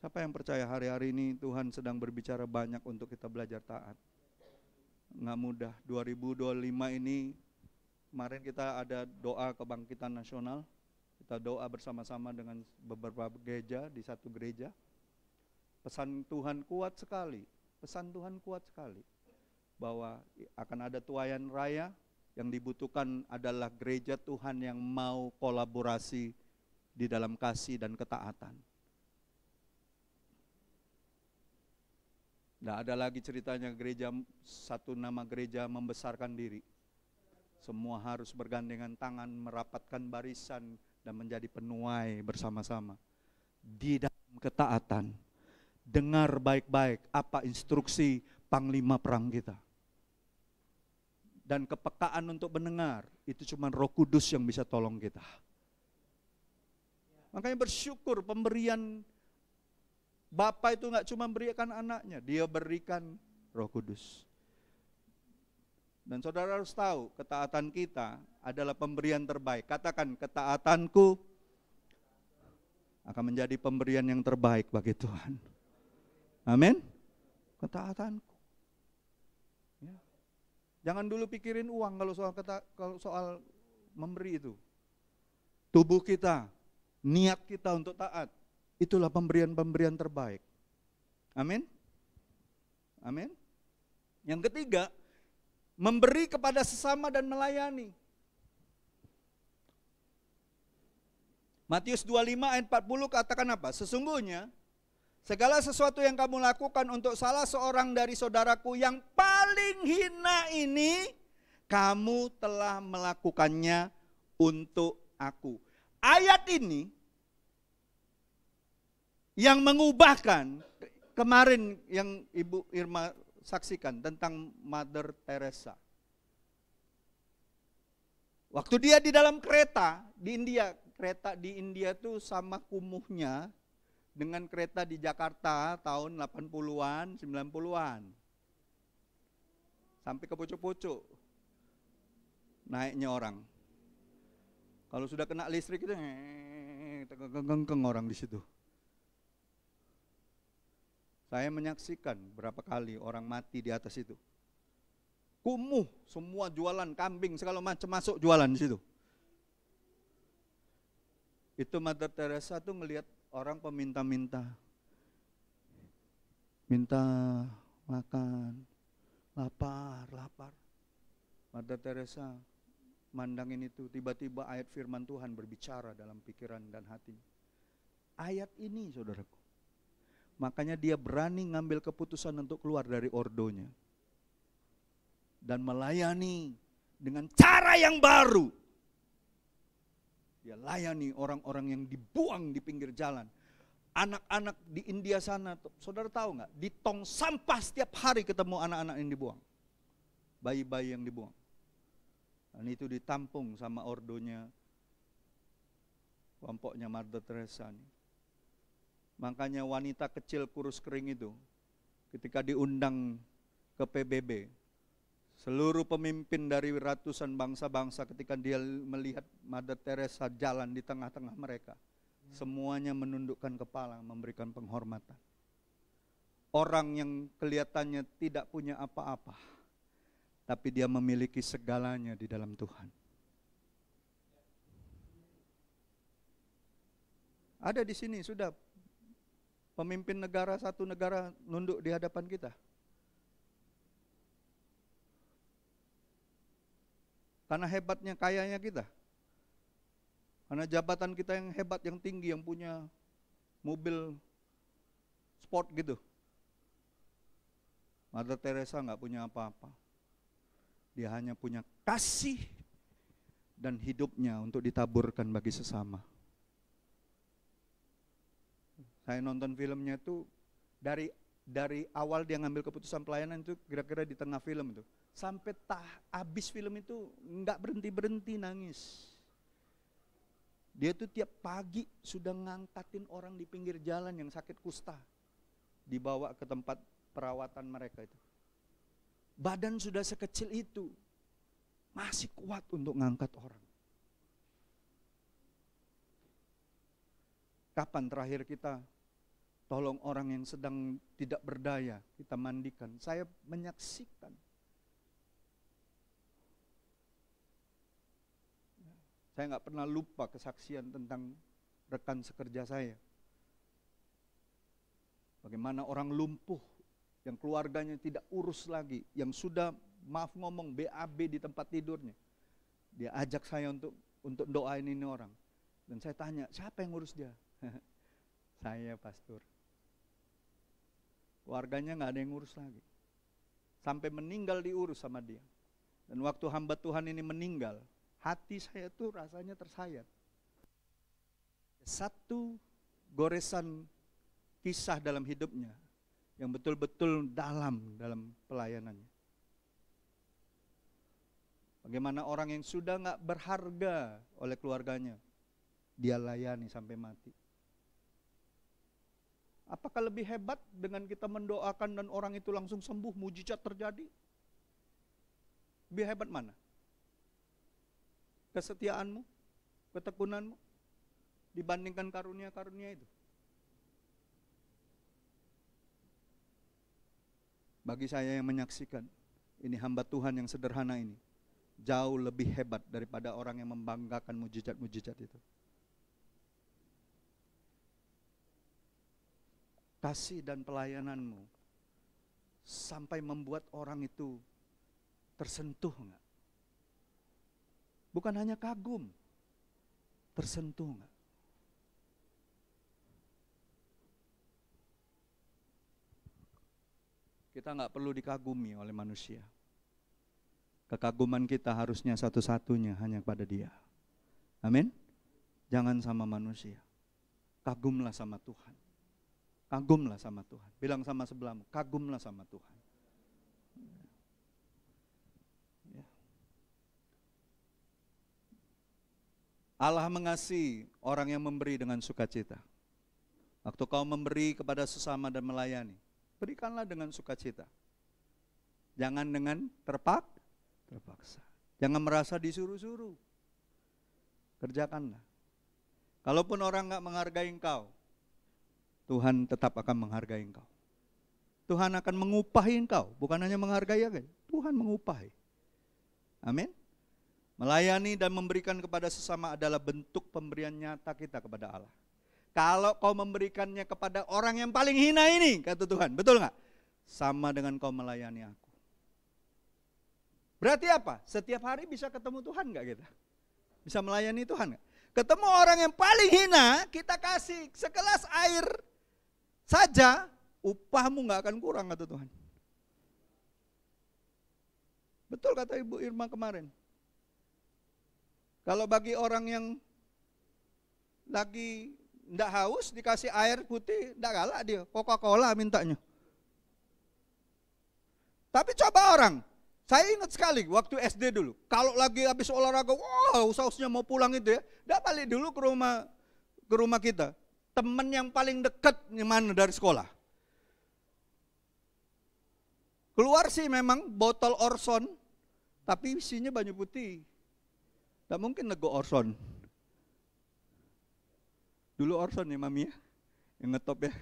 Siapa yang percaya hari-hari ini Tuhan sedang berbicara banyak untuk kita belajar taat? Nggak mudah. 2025 ini kemarin kita ada doa kebangkitan nasional. Kita doa bersama-sama dengan beberapa gereja di satu gereja. Pesan Tuhan kuat sekali. Pesan Tuhan kuat sekali. Bahwa akan ada tuayan raya, yang dibutuhkan adalah gereja Tuhan yang mau kolaborasi di dalam kasih dan ketaatan. Tidak ada lagi ceritanya gereja, satu nama gereja membesarkan diri. Semua harus bergandengan tangan, merapatkan barisan, dan menjadi penuai bersama-sama. Di dalam ketaatan, dengar baik-baik apa instruksi panglima perang kita. Dan kepekaan untuk mendengar, itu cuma Roh Kudus yang bisa tolong kita. Makanya bersyukur pemberian Bapa itu enggak cuma berikan anaknya, dia berikan Roh Kudus. Dan saudara harus tahu, ketaatan kita adalah pemberian terbaik. Katakan, ketaatanku akan menjadi pemberian yang terbaik bagi Tuhan. Amin. Ketaatanku. Ya. Jangan dulu pikirin uang kalau soal memberi itu. Tubuh kita, niat kita untuk taat, itulah pemberian-pemberian terbaik. Amin. Amin. Yang ketiga, memberi kepada sesama dan melayani. Matius 25 ayat 40 katakan apa? Sesungguhnya segala sesuatu yang kamu lakukan untuk salah seorang dari saudaraku yang paling hina ini, kamu telah melakukannya untuk aku. Ayat ini yang mengubahkan kemarin yang Ibu Irma saksikan tentang Mother Teresa. Waktu dia di dalam kereta di India tuh sama kumuhnya dengan kereta di Jakarta tahun 80-an, 90-an. Sampai ke pucuk-pucuk naiknya orang. Kalau sudah kena listrik itu kengkeng orang di situ. Saya menyaksikan berapa kali orang mati di atas itu. Kumuh, semua jualan kambing segala macam masuk jualan di situ. Itu Mother Teresa tuh ngelihat orang peminta-minta, minta makan, lapar. Mother Teresa mandangin itu, tiba-tiba ayat firman Tuhan berbicara dalam pikiran dan hatinya. Ayat ini saudaraku. Makanya dia berani ngambil keputusan untuk keluar dari ordonya. Dan melayani dengan cara yang baru. Dia layani orang-orang yang dibuang di pinggir jalan. Anak-anak di India sana, saudara tahu nggak? Di tong sampah setiap hari ketemu anak-anak yang dibuang. Bayi-bayi yang dibuang. Dan itu ditampung sama ordonya, kelompoknya Mother Teresa nih. Makanya wanita kecil kurus kering itu ketika diundang ke PBB, seluruh pemimpin dari ratusan bangsa-bangsa ketika dia melihat Mother Teresa jalan di tengah-tengah mereka, semuanya menundukkan kepala memberikan penghormatan. Orang yang kelihatannya tidak punya apa-apa, tapi dia memiliki segalanya di dalam Tuhan. Ada di sini sudah pemimpin negara, satu negara nunduk di hadapan kita. Karena hebatnya, kayanya kita. Karena jabatan kita yang hebat, yang tinggi, yang punya mobil sport gitu. Mother Teresa nggak punya apa-apa. Dia hanya punya kasih dan hidupnya untuk ditaburkan bagi sesama. Saya nonton filmnya itu dari awal dia ngambil keputusan pelayanan itu kira-kira di tengah film itu. Sampai habis film itu nggak berhenti-berhenti nangis. Dia tuh tiap pagi sudah ngangkatin orang di pinggir jalan yang sakit kusta. Dibawa ke tempat perawatan mereka itu. Badan sudah sekecil itu. Masih kuat untuk ngangkat orang. Kapan terakhir kita tolong orang yang sedang tidak berdaya, kita mandikan? Saya menyaksikan. Saya nggak pernah lupa kesaksian tentang rekan sekerja saya. Bagaimana orang lumpuh, yang keluarganya tidak urus lagi, yang sudah maaf ngomong BAB di tempat tidurnya. Dia ajak saya untuk doain ini orang. Dan saya tanya, siapa yang ngurus dia? Saya, pastor. Keluarganya nggak ada yang ngurus lagi. Sampai meninggal diurus sama dia. Dan waktu hamba Tuhan ini meninggal, hati saya tuh rasanya tersayat. Satu goresan kisah dalam hidupnya yang betul-betul dalam pelayanannya. Bagaimana orang yang sudah gak berharga oleh keluarganya, dia layani sampai mati. Apakah lebih hebat dengan kita mendoakan dan orang itu langsung sembuh, mujizat terjadi? Lebih hebat mana? Kesetiaanmu, ketekunanmu dibandingkan karunia-karunia itu. Bagi saya yang menyaksikan, ini hamba Tuhan yang sederhana ini, jauh lebih hebat daripada orang yang membanggakan mujizat-mujizat itu. Kasih dan pelayananmu sampai membuat orang itu tersentuh enggak? Bukan hanya kagum, tersentuh enggak? Kita enggak perlu dikagumi oleh manusia. Kekaguman kita harusnya satu-satunya hanya kepada Dia. Amin. Jangan sama manusia. Kagumlah sama Tuhan. Kagumlah sama Tuhan. Bilang sama sebelahmu, kagumlah sama Tuhan. Ya. Allah mengasihi orang yang memberi dengan sukacita. Waktu kau memberi kepada sesama dan melayani, berikanlah dengan sukacita. Jangan dengan terpaksa. Jangan merasa disuruh-suruh. Kerjakanlah. Kalaupun orang enggak menghargai engkau, Tuhan tetap akan menghargai engkau. Tuhan akan mengupahi engkau, bukan hanya menghargai, Tuhan mengupahi. Amin. Melayani dan memberikan kepada sesama adalah bentuk pemberian nyata kita kepada Allah. Kalau kau memberikannya kepada orang yang paling hina ini, kata Tuhan, betul enggak? Sama dengan kau melayani aku. Berarti apa? Setiap hari bisa ketemu Tuhan enggak kita? Bisa melayani Tuhan enggak? Ketemu orang yang paling hina, kita kasih segelas air saja, upahmu gak akan kurang, kata Tuhan. Betul kata Ibu Irma kemarin. Kalau bagi orang yang lagi ndak haus, dikasih air putih, ndak galak dia, Coca-Cola mintanya. Tapi coba orang, saya ingat sekali waktu SD dulu, kalau lagi habis olahraga, sausnya mau pulang itu ya, ndak balik dulu ke rumah kita. Teman yang paling dekat mana dari sekolah. Keluar sih memang botol Orson, tapi isinya banyu putih. Tidak mungkin nego Orson. Dulu Orson ya Mami ya, yang ngetop ya.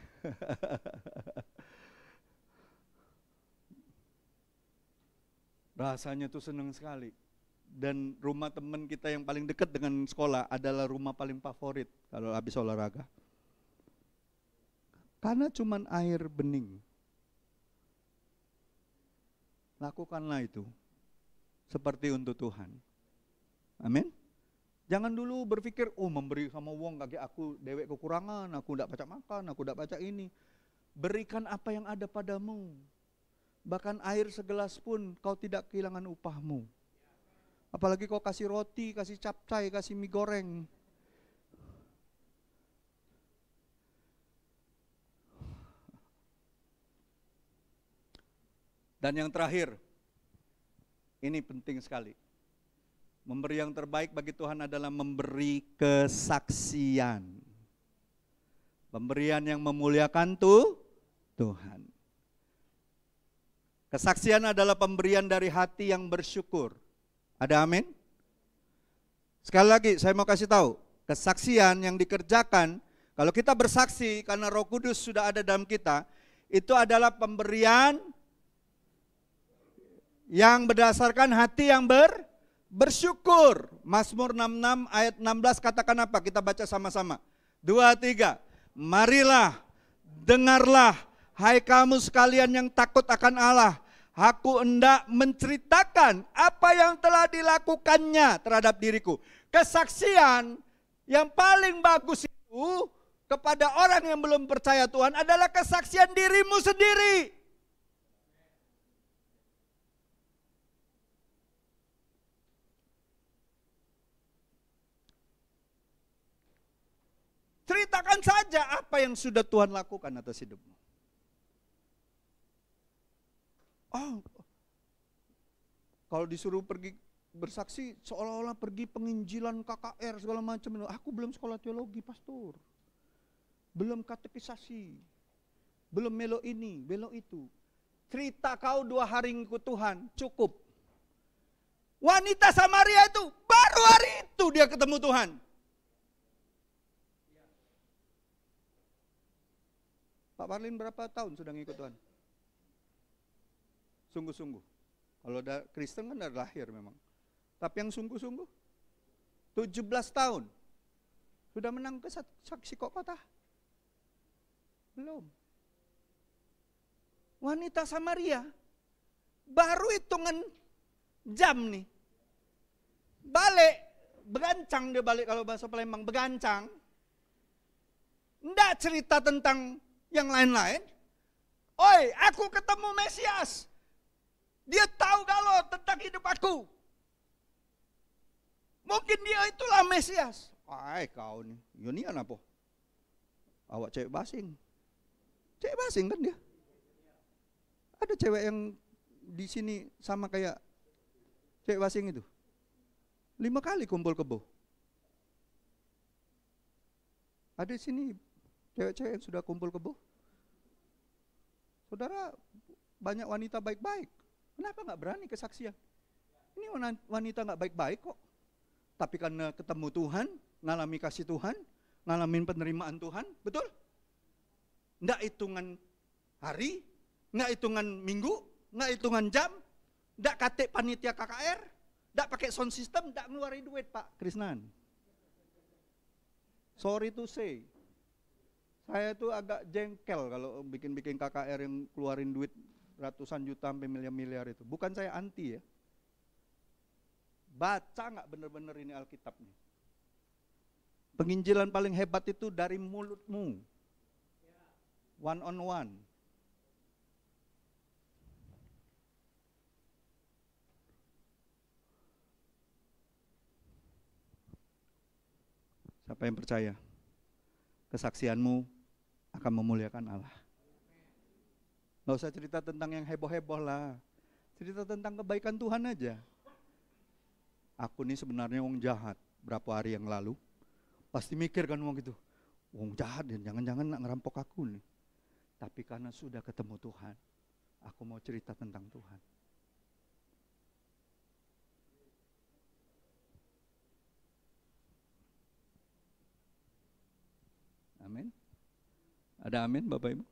Rasanya tuh seneng sekali. Dan rumah teman kita yang paling dekat dengan sekolah adalah rumah paling favorit kalau habis olahraga. Karena cuman air bening. Lakukanlah itu seperti untuk Tuhan. Amin. Jangan dulu berpikir, memberi sama wong kaki aku dewek kekurangan, aku tidak baca makan, aku tidak baca ini. Berikan apa yang ada padamu. Bahkan air segelas pun kau tidak kehilangan upahmu. Apalagi kau kasih roti, kasih capcay, kasih mie goreng. Dan yang terakhir, ini penting sekali. Memberi yang terbaik bagi Tuhan adalah memberi kesaksian. Pemberian yang memuliakan Tuhan. Kesaksian adalah pemberian dari hati yang bersyukur. Ada amin? Sekali lagi saya mau kasih tahu, kesaksian yang dikerjakan, kalau kita bersaksi karena Roh Kudus sudah ada dalam kita, itu adalah pemberian yang berdasarkan hati yang bersyukur. Mazmur 66 ayat 16 katakan apa? Kita baca sama-sama. 2, 3. Marilah, dengarlah, hai kamu sekalian yang takut akan Allah. Aku hendak menceritakan apa yang telah dilakukannya terhadap diriku. Kesaksian yang paling bagus itu kepada orang yang belum percaya Tuhan adalah kesaksian dirimu sendiri. Ceritakan saja apa yang sudah Tuhan lakukan atas hidupmu. Kalau disuruh pergi bersaksi seolah-olah pergi penginjilan KKR segala macam. Aku belum sekolah teologi, pastor. Belum katekisasi. Belum melo ini, melo itu. Cerita kau 2 hari ngikut Tuhan, cukup. Wanita Samaria itu baru hari itu dia ketemu Tuhan. Pak Marlin berapa tahun sudah ngikut Tuhan? Sungguh-sungguh. Kalau udah Kristen kan dari lahir memang. Tapi yang sungguh-sungguh 17 tahun. Sudah menang ke saksi kota? Belum. Wanita Samaria baru hitungan jam nih. Balik, begancang dia balik kalau bahasa Palembang, begancang. Enggak cerita tentang yang lain-lain. Oi, aku ketemu Mesias. Dia tahu galau tentang hidup aku. Mungkin dia itulah Mesias. Kau nih, Yunian apa? Awak cewek basing. Cewek basing kan dia. Ada cewek yang di sini sama kayak cewek basing itu. 5 kali kumpul kebo. Ada di sini cewek-cewek yang sudah kumpul kebo. Saudara, banyak wanita baik-baik. Kenapa nggak berani kesaksian? Ini wanita nggak baik-baik kok. Tapi karena ketemu Tuhan, ngalami kasih Tuhan, ngalamin penerimaan Tuhan, betul? Nggak hitungan hari, nggak hitungan minggu, nggak hitungan jam, nggak katek panitia KKR, nggak pakai sound system, nggak ngeluarin duit Pak Krisnan. Sorry to say. Saya tuh agak jengkel kalau bikin-bikin KKR yang keluarin duit ratusan juta sampai miliar-miliar itu. Bukan saya anti ya. Baca nggak bener-bener ini Alkitabnya. Penginjilan paling hebat itu dari mulutmu. One on one. Siapa yang percaya? Kesaksianmu akan memuliakan Allah. Nggak usah cerita tentang yang heboh-heboh lah. Cerita tentang kebaikan Tuhan aja. Aku nih sebenarnya wong jahat. Berapa hari yang lalu, pasti mikir kan wong gitu. Wong jahat dan jangan-jangan nak ngerampok aku nih. Tapi karena sudah ketemu Tuhan, aku mau cerita tentang Tuhan. Amin. Ada amin Bapak Ibu?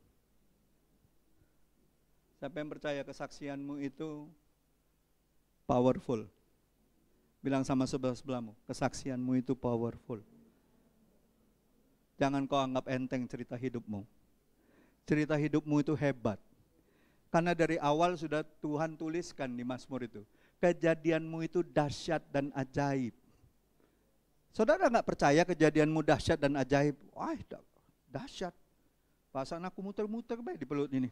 Siapa yang percaya kesaksianmu itu powerful? Bilang sama sebelah-sebelahmu, kesaksianmu itu powerful. Jangan kau anggap enteng cerita hidupmu. cerita hidupmu itu hebat. Karena dari awal sudah Tuhan tuliskan di Mazmur itu. Kejadianmu itu dahsyat dan ajaib. Saudara nggak percaya kejadianmu dahsyat dan ajaib? Wah, dahsyat. Perasaan aku muter-muter baik di pelut ini.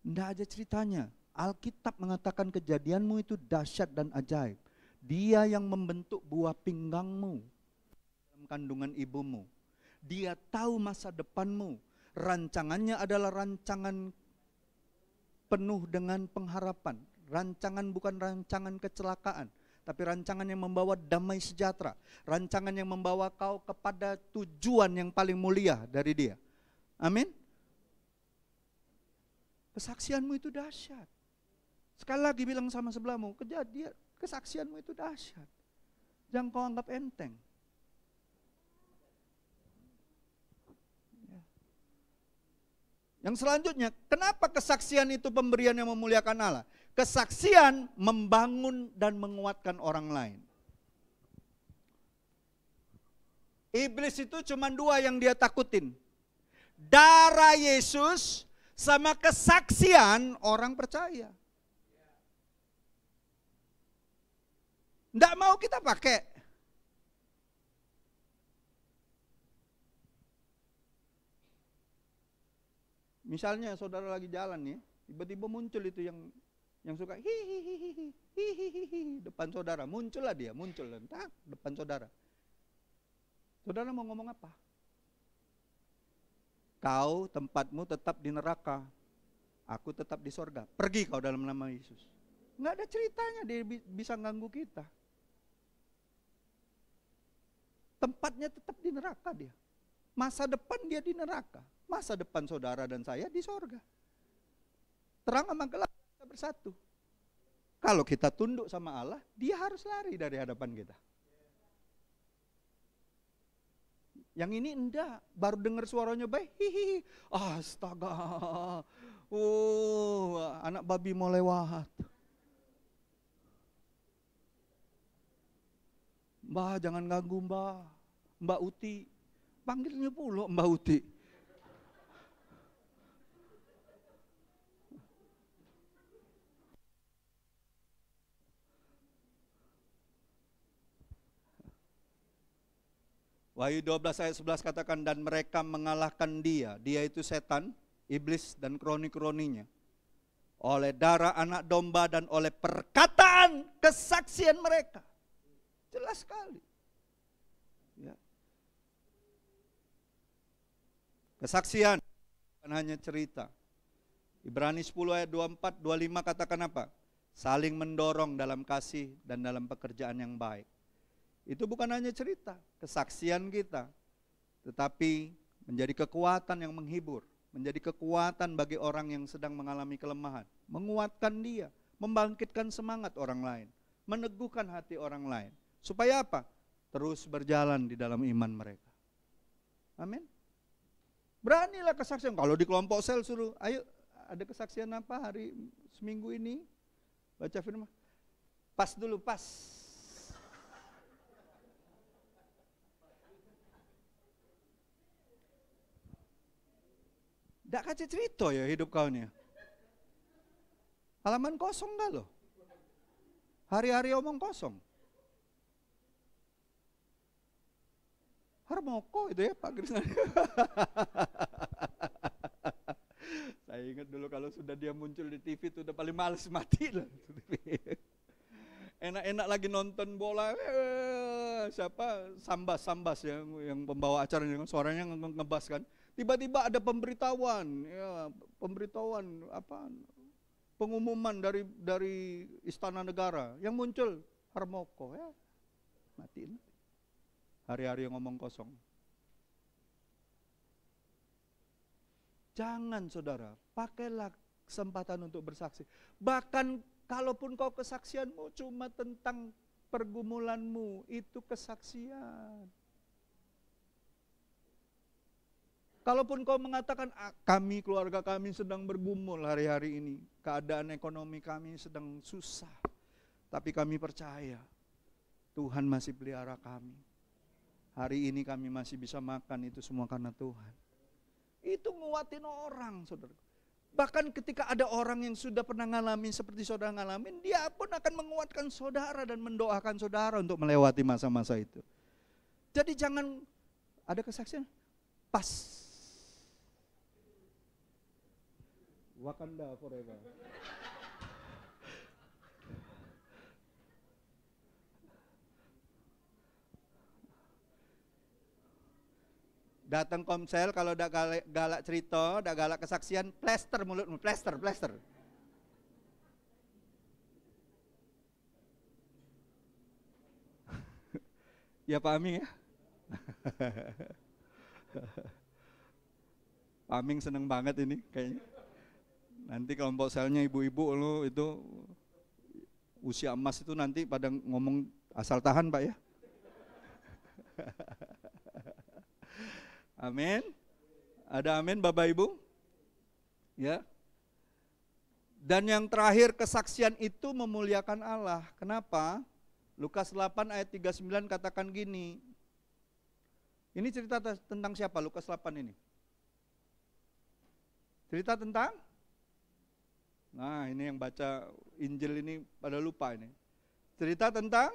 Nggak aja ceritanya. Alkitab mengatakan kejadianmu itu dahsyat dan ajaib. Dia yang membentuk buah pinggangmu dalam kandungan ibumu. Dia tahu masa depanmu. Rancangannya adalah rancangan penuh dengan pengharapan. Rancangan bukan rancangan kecelakaan, tapi rancangan yang membawa damai sejahtera. Rancangan yang membawa kau kepada tujuan yang paling mulia dari Dia. Amin. Kesaksianmu itu dahsyat. Sekali lagi bilang sama sebelahmu, kesaksianmu itu dahsyat. Jangan kau anggap enteng. Yang selanjutnya, kenapa kesaksian itu pemberian yang memuliakan Allah? Kesaksian membangun dan menguatkan orang lain. Iblis itu cuma dua yang dia takutin. Darah Yesus sama kesaksian orang percaya. Nggak mau kita pakai. Misalnya saudara lagi jalan nih, tiba-tiba muncul itu yang suka hihihi depan saudara, muncullah dia, muncul entah depan saudara. Saudara mau ngomong apa? Kau tempatmu tetap di neraka, aku tetap di sorga. Pergi kau dalam nama Yesus. Nggak ada ceritanya dia bisa ganggu kita. Tempatnya tetap di neraka dia. Masa depan dia di neraka. Masa depan saudara dan saya di sorga. Terang sama gelap kita bersatu. Kalau kita tunduk sama Allah, dia harus lari dari hadapan kita. Yang ini enggak, baru dengar suaranya baik, hihihi, astaga, anak babi mau lewat. Mbah jangan ganggu Mbak Uti, panggilnya pula Mbak Uti. Wahyu 12 ayat 11 katakan, dan mereka mengalahkan dia itu setan, iblis dan kroni-kroninya, oleh darah anak domba dan oleh perkataan kesaksian mereka. Jelas sekali. Ya. Kesaksian bukan hanya cerita. Ibrani 10 ayat 24, 25 katakan apa? Saling mendorong dalam kasih dan dalam pekerjaan yang baik. Itu bukan hanya cerita, kesaksian kita, tetapi menjadi kekuatan yang menghibur, menjadi kekuatan bagi orang yang sedang mengalami kelemahan, menguatkan dia, membangkitkan semangat orang lain, meneguhkan hati orang lain. Supaya apa? Terus berjalan di dalam iman mereka. Amin. Beranilah kesaksian. Kalau di kelompok sel suruh, ayo ada kesaksian apa hari seminggu ini? Baca firman. Pas dulu, pas. Nggak kasih cerita ya hidup kau nih. Halaman kosong dah loh. Hari-hari omong kosong. Harmoko itu ya Pak Krisna. Saya ingat dulu kalau sudah dia muncul di TV itu udah paling males mati lah. Enak-enak lagi nonton bola, siapa Sambas yang pembawa acara yang suaranya ngebas kan. Tiba-tiba ada pemberitahuan, ya, pengumuman dari Istana Negara yang muncul Harmoko ya, matiin. Hari-hari ngomong kosong. Jangan saudara, pakailah kesempatan untuk bersaksi. Bahkan kalaupun kau kesaksianmu cuma tentang pergumulanmu, itu kesaksian. Kalaupun kau mengatakan, keluarga kami sedang bergumul hari-hari ini, keadaan ekonomi kami sedang susah, tapi kami percaya Tuhan masih pelihara kami. Hari ini kami masih bisa makan, itu semua karena Tuhan. Itu nguatin orang, saudara. Bahkan ketika ada orang yang sudah pernah ngalamin seperti saudara ngalamin, dia pun akan menguatkan saudara dan mendoakan saudara untuk melewati masa-masa itu. Jadi jangan ada kesaksian, pas. Wakanda forever. Datang komsel kalau udah galak cerita, udah galak kesaksian, plester mulutmu, plester. Ya Pak Aming ya. Pak Aming seneng banget ini kayaknya. Nanti kelompok selnya ibu-ibu lo itu usia emas itu nanti pada ngomong asal tahan Pak ya. Amin. Ada amin Bapak Ibu? Ya. Dan yang terakhir, kesaksian itu memuliakan Allah. Kenapa? Lukas 8 ayat 39 katakan gini. Ini cerita tentang siapa Lukas 8 ini? Cerita tentang? Nah, ini yang baca Injil ini pada lupa ini. Cerita tentang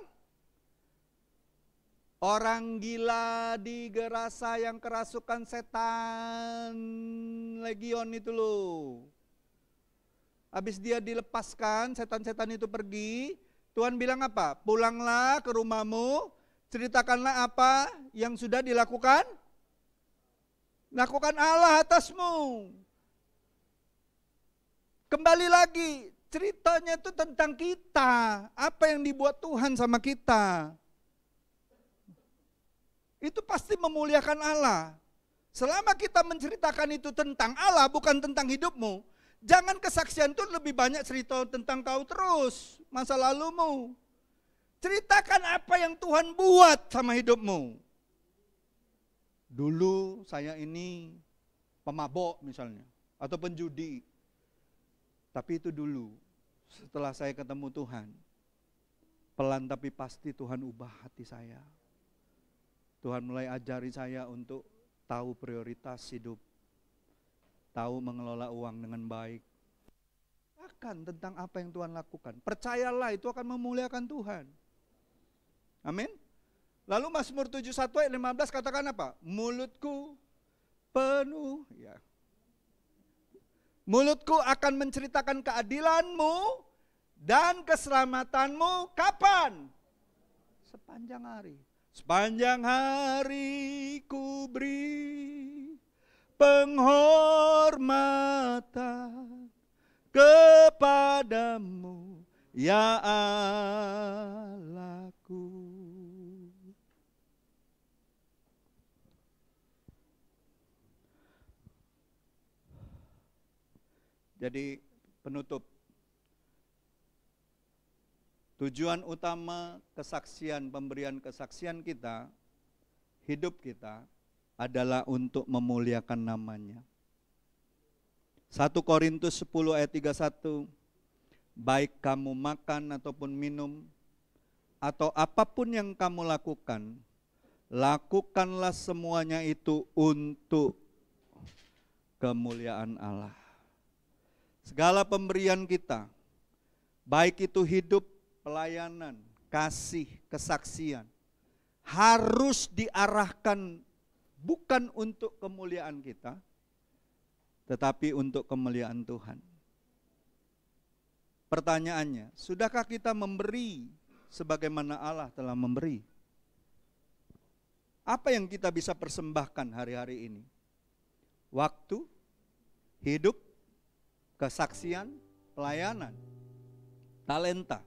orang gila di Gerasa yang kerasukan setan legion itu loh. Habis dia dilepaskan, setan-setan itu pergi, Tuhan bilang apa? Pulanglah ke rumahmu, ceritakanlah apa yang sudah dilakukan. Lakukan Allah atasmu. Kembali lagi, ceritanya itu tentang kita. Apa yang dibuat Tuhan sama kita. Itu pasti memuliakan Allah. Selama kita menceritakan itu tentang Allah, bukan tentang hidupmu, jangan kesaksian itu lebih banyak cerita tentang kau terus, masa lalumu. Ceritakan apa yang Tuhan buat sama hidupmu. Dulu saya ini pemabok misalnya, atau penjudi. Tapi itu dulu, setelah saya ketemu Tuhan, pelan tapi pasti Tuhan ubah hati saya. Tuhan mulai ajari saya untuk tahu prioritas hidup, tahu mengelola uang dengan baik. Akan tentang apa yang Tuhan lakukan. Percayalah itu akan memuliakan Tuhan. Amin. Lalu Mazmur 71 ayat 15 katakan apa? Mulutku penuh. Ya. Mulutku akan menceritakan keadilanmu dan keselamatanmu kapan? Sepanjang hari. Sepanjang hari ku beri penghormatan kepadamu, ya Allahku. Jadi penutup. Tujuan utama kesaksian, pemberian kesaksian kita, hidup kita adalah untuk memuliakan namanya. 1 Korintus 10 ayat 31, baik kamu makan ataupun minum, atau apapun yang kamu lakukan, lakukanlah semuanya itu untuk kemuliaan Allah. Segala pemberian kita, baik itu hidup, pelayanan, kasih, kesaksian, harus diarahkan bukan untuk kemuliaan kita, tetapi untuk kemuliaan Tuhan. Pertanyaannya, sudahkah kita memberi sebagaimana Allah telah memberi? Apa yang kita bisa persembahkan hari-hari ini? Waktu, hidup, kesaksian, pelayanan, talenta.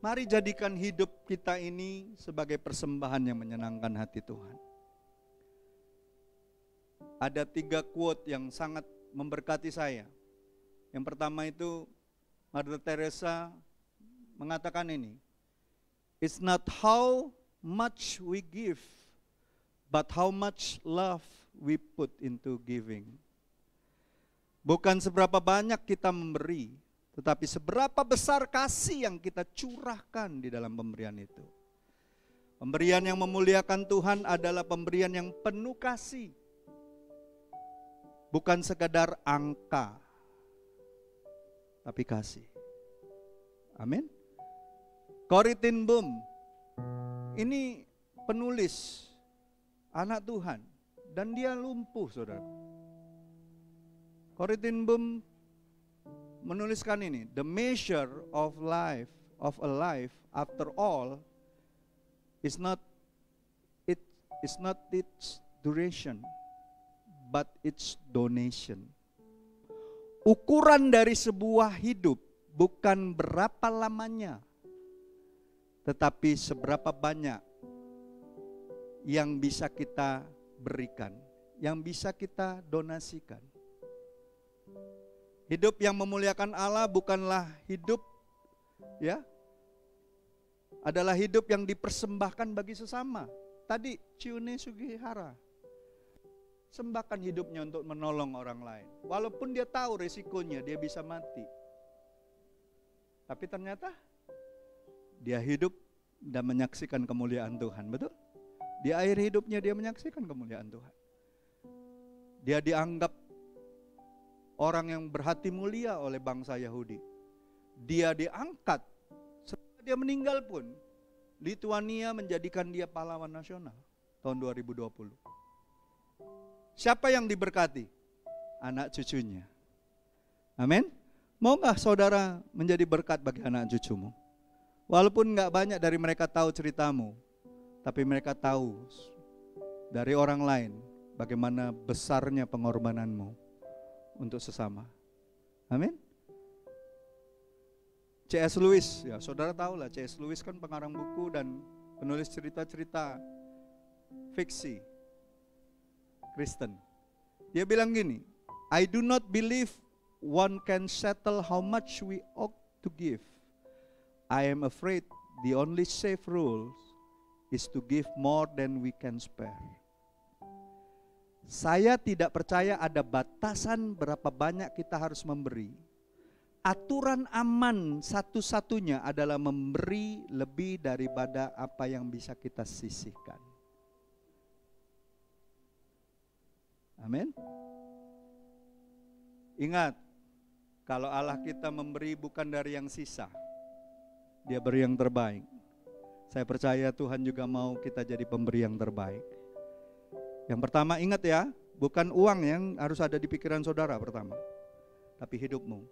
Mari jadikan hidup kita ini sebagai persembahan yang menyenangkan hati Tuhan. Ada 3 quote yang sangat memberkati saya. Yang pertama itu Mother Teresa mengatakan ini, it's not how much we give, but how much love we put into giving. Bukan seberapa banyak kita memberi, tetapi seberapa besar kasih yang kita curahkan di dalam pemberian itu. Pemberian yang memuliakan Tuhan adalah pemberian yang penuh kasih. Bukan sekadar angka, tapi kasih. Amin. Corrie ten Boom, ini penulis, anak Tuhan, dan dia lumpuh, saudara. Corrie ten Boom menuliskan ini, the measure of a life after all is not its duration, but its donation. Ukuran dari sebuah hidup bukan berapa lamanya, tetapi seberapa banyak yang bisa kita berikan, yang bisa kita donasikan. Hidup yang memuliakan Allah bukanlah hidup, ya, adalah hidup yang dipersembahkan bagi sesama. Tadi Chiune Sugihara sembahkan hidupnya untuk menolong orang lain. Walaupun dia tahu resikonya, dia bisa mati. Tapi ternyata dia hidup dan menyaksikan kemuliaan Tuhan, betul? Di akhir hidupnya dia menyaksikan kemuliaan Tuhan. Dia dianggap orang yang berhati mulia oleh bangsa Yahudi. Dia diangkat, setelah dia meninggal pun, Lituania menjadikan dia pahlawan nasional tahun 2020. Siapa yang diberkati? Anak cucunya. Amin. Mau gak saudara menjadi berkat bagi anak cucumu? Walaupun gak banyak dari mereka tahu ceritamu, tapi mereka tahu dari orang lain bagaimana besarnya pengorbananmu untuk sesama. Amin. C.S. Lewis, ya saudara tahu lah, C.S. Lewis kan pengarang buku dan penulis cerita-cerita fiksi Kristen. Dia bilang gini, I do not believe one can settle how much we ought to give. I am afraid the only safe rule is to give more than we can spare. Saya tidak percaya ada batasan berapa banyak kita harus memberi. Aturan aman satu-satunya adalah memberi lebih daripada apa yang bisa kita sisihkan. Amin. Ingat, kalau Allah kita memberi bukan dari yang sisa, Dia beri yang terbaik. Saya percaya Tuhan juga mau kita jadi pemberi yang terbaik. Yang pertama ingat ya, bukan uang yang harus ada di pikiran saudara pertama, tapi hidupmu.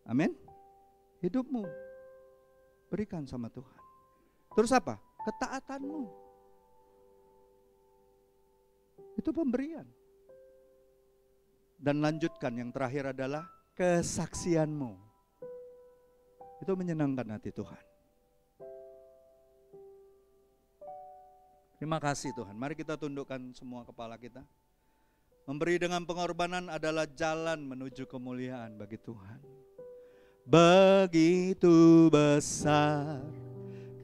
Amin. Hidupmu berikan sama Tuhan. Terus apa? Ketaatanmu. Itu pemberian. Dan lanjutkan, yang terakhir adalah kesaksianmu. Itu menyenangkan hati Tuhan. Terima kasih Tuhan. Mari kita tundukkan semua kepala kita. Memberi dengan pengorbanan adalah jalan menuju kemuliaan bagi Tuhan. Begitu besar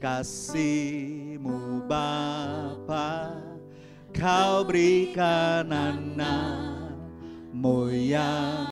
kasih-Mu Bapa, Kau berikan anak-Mu yang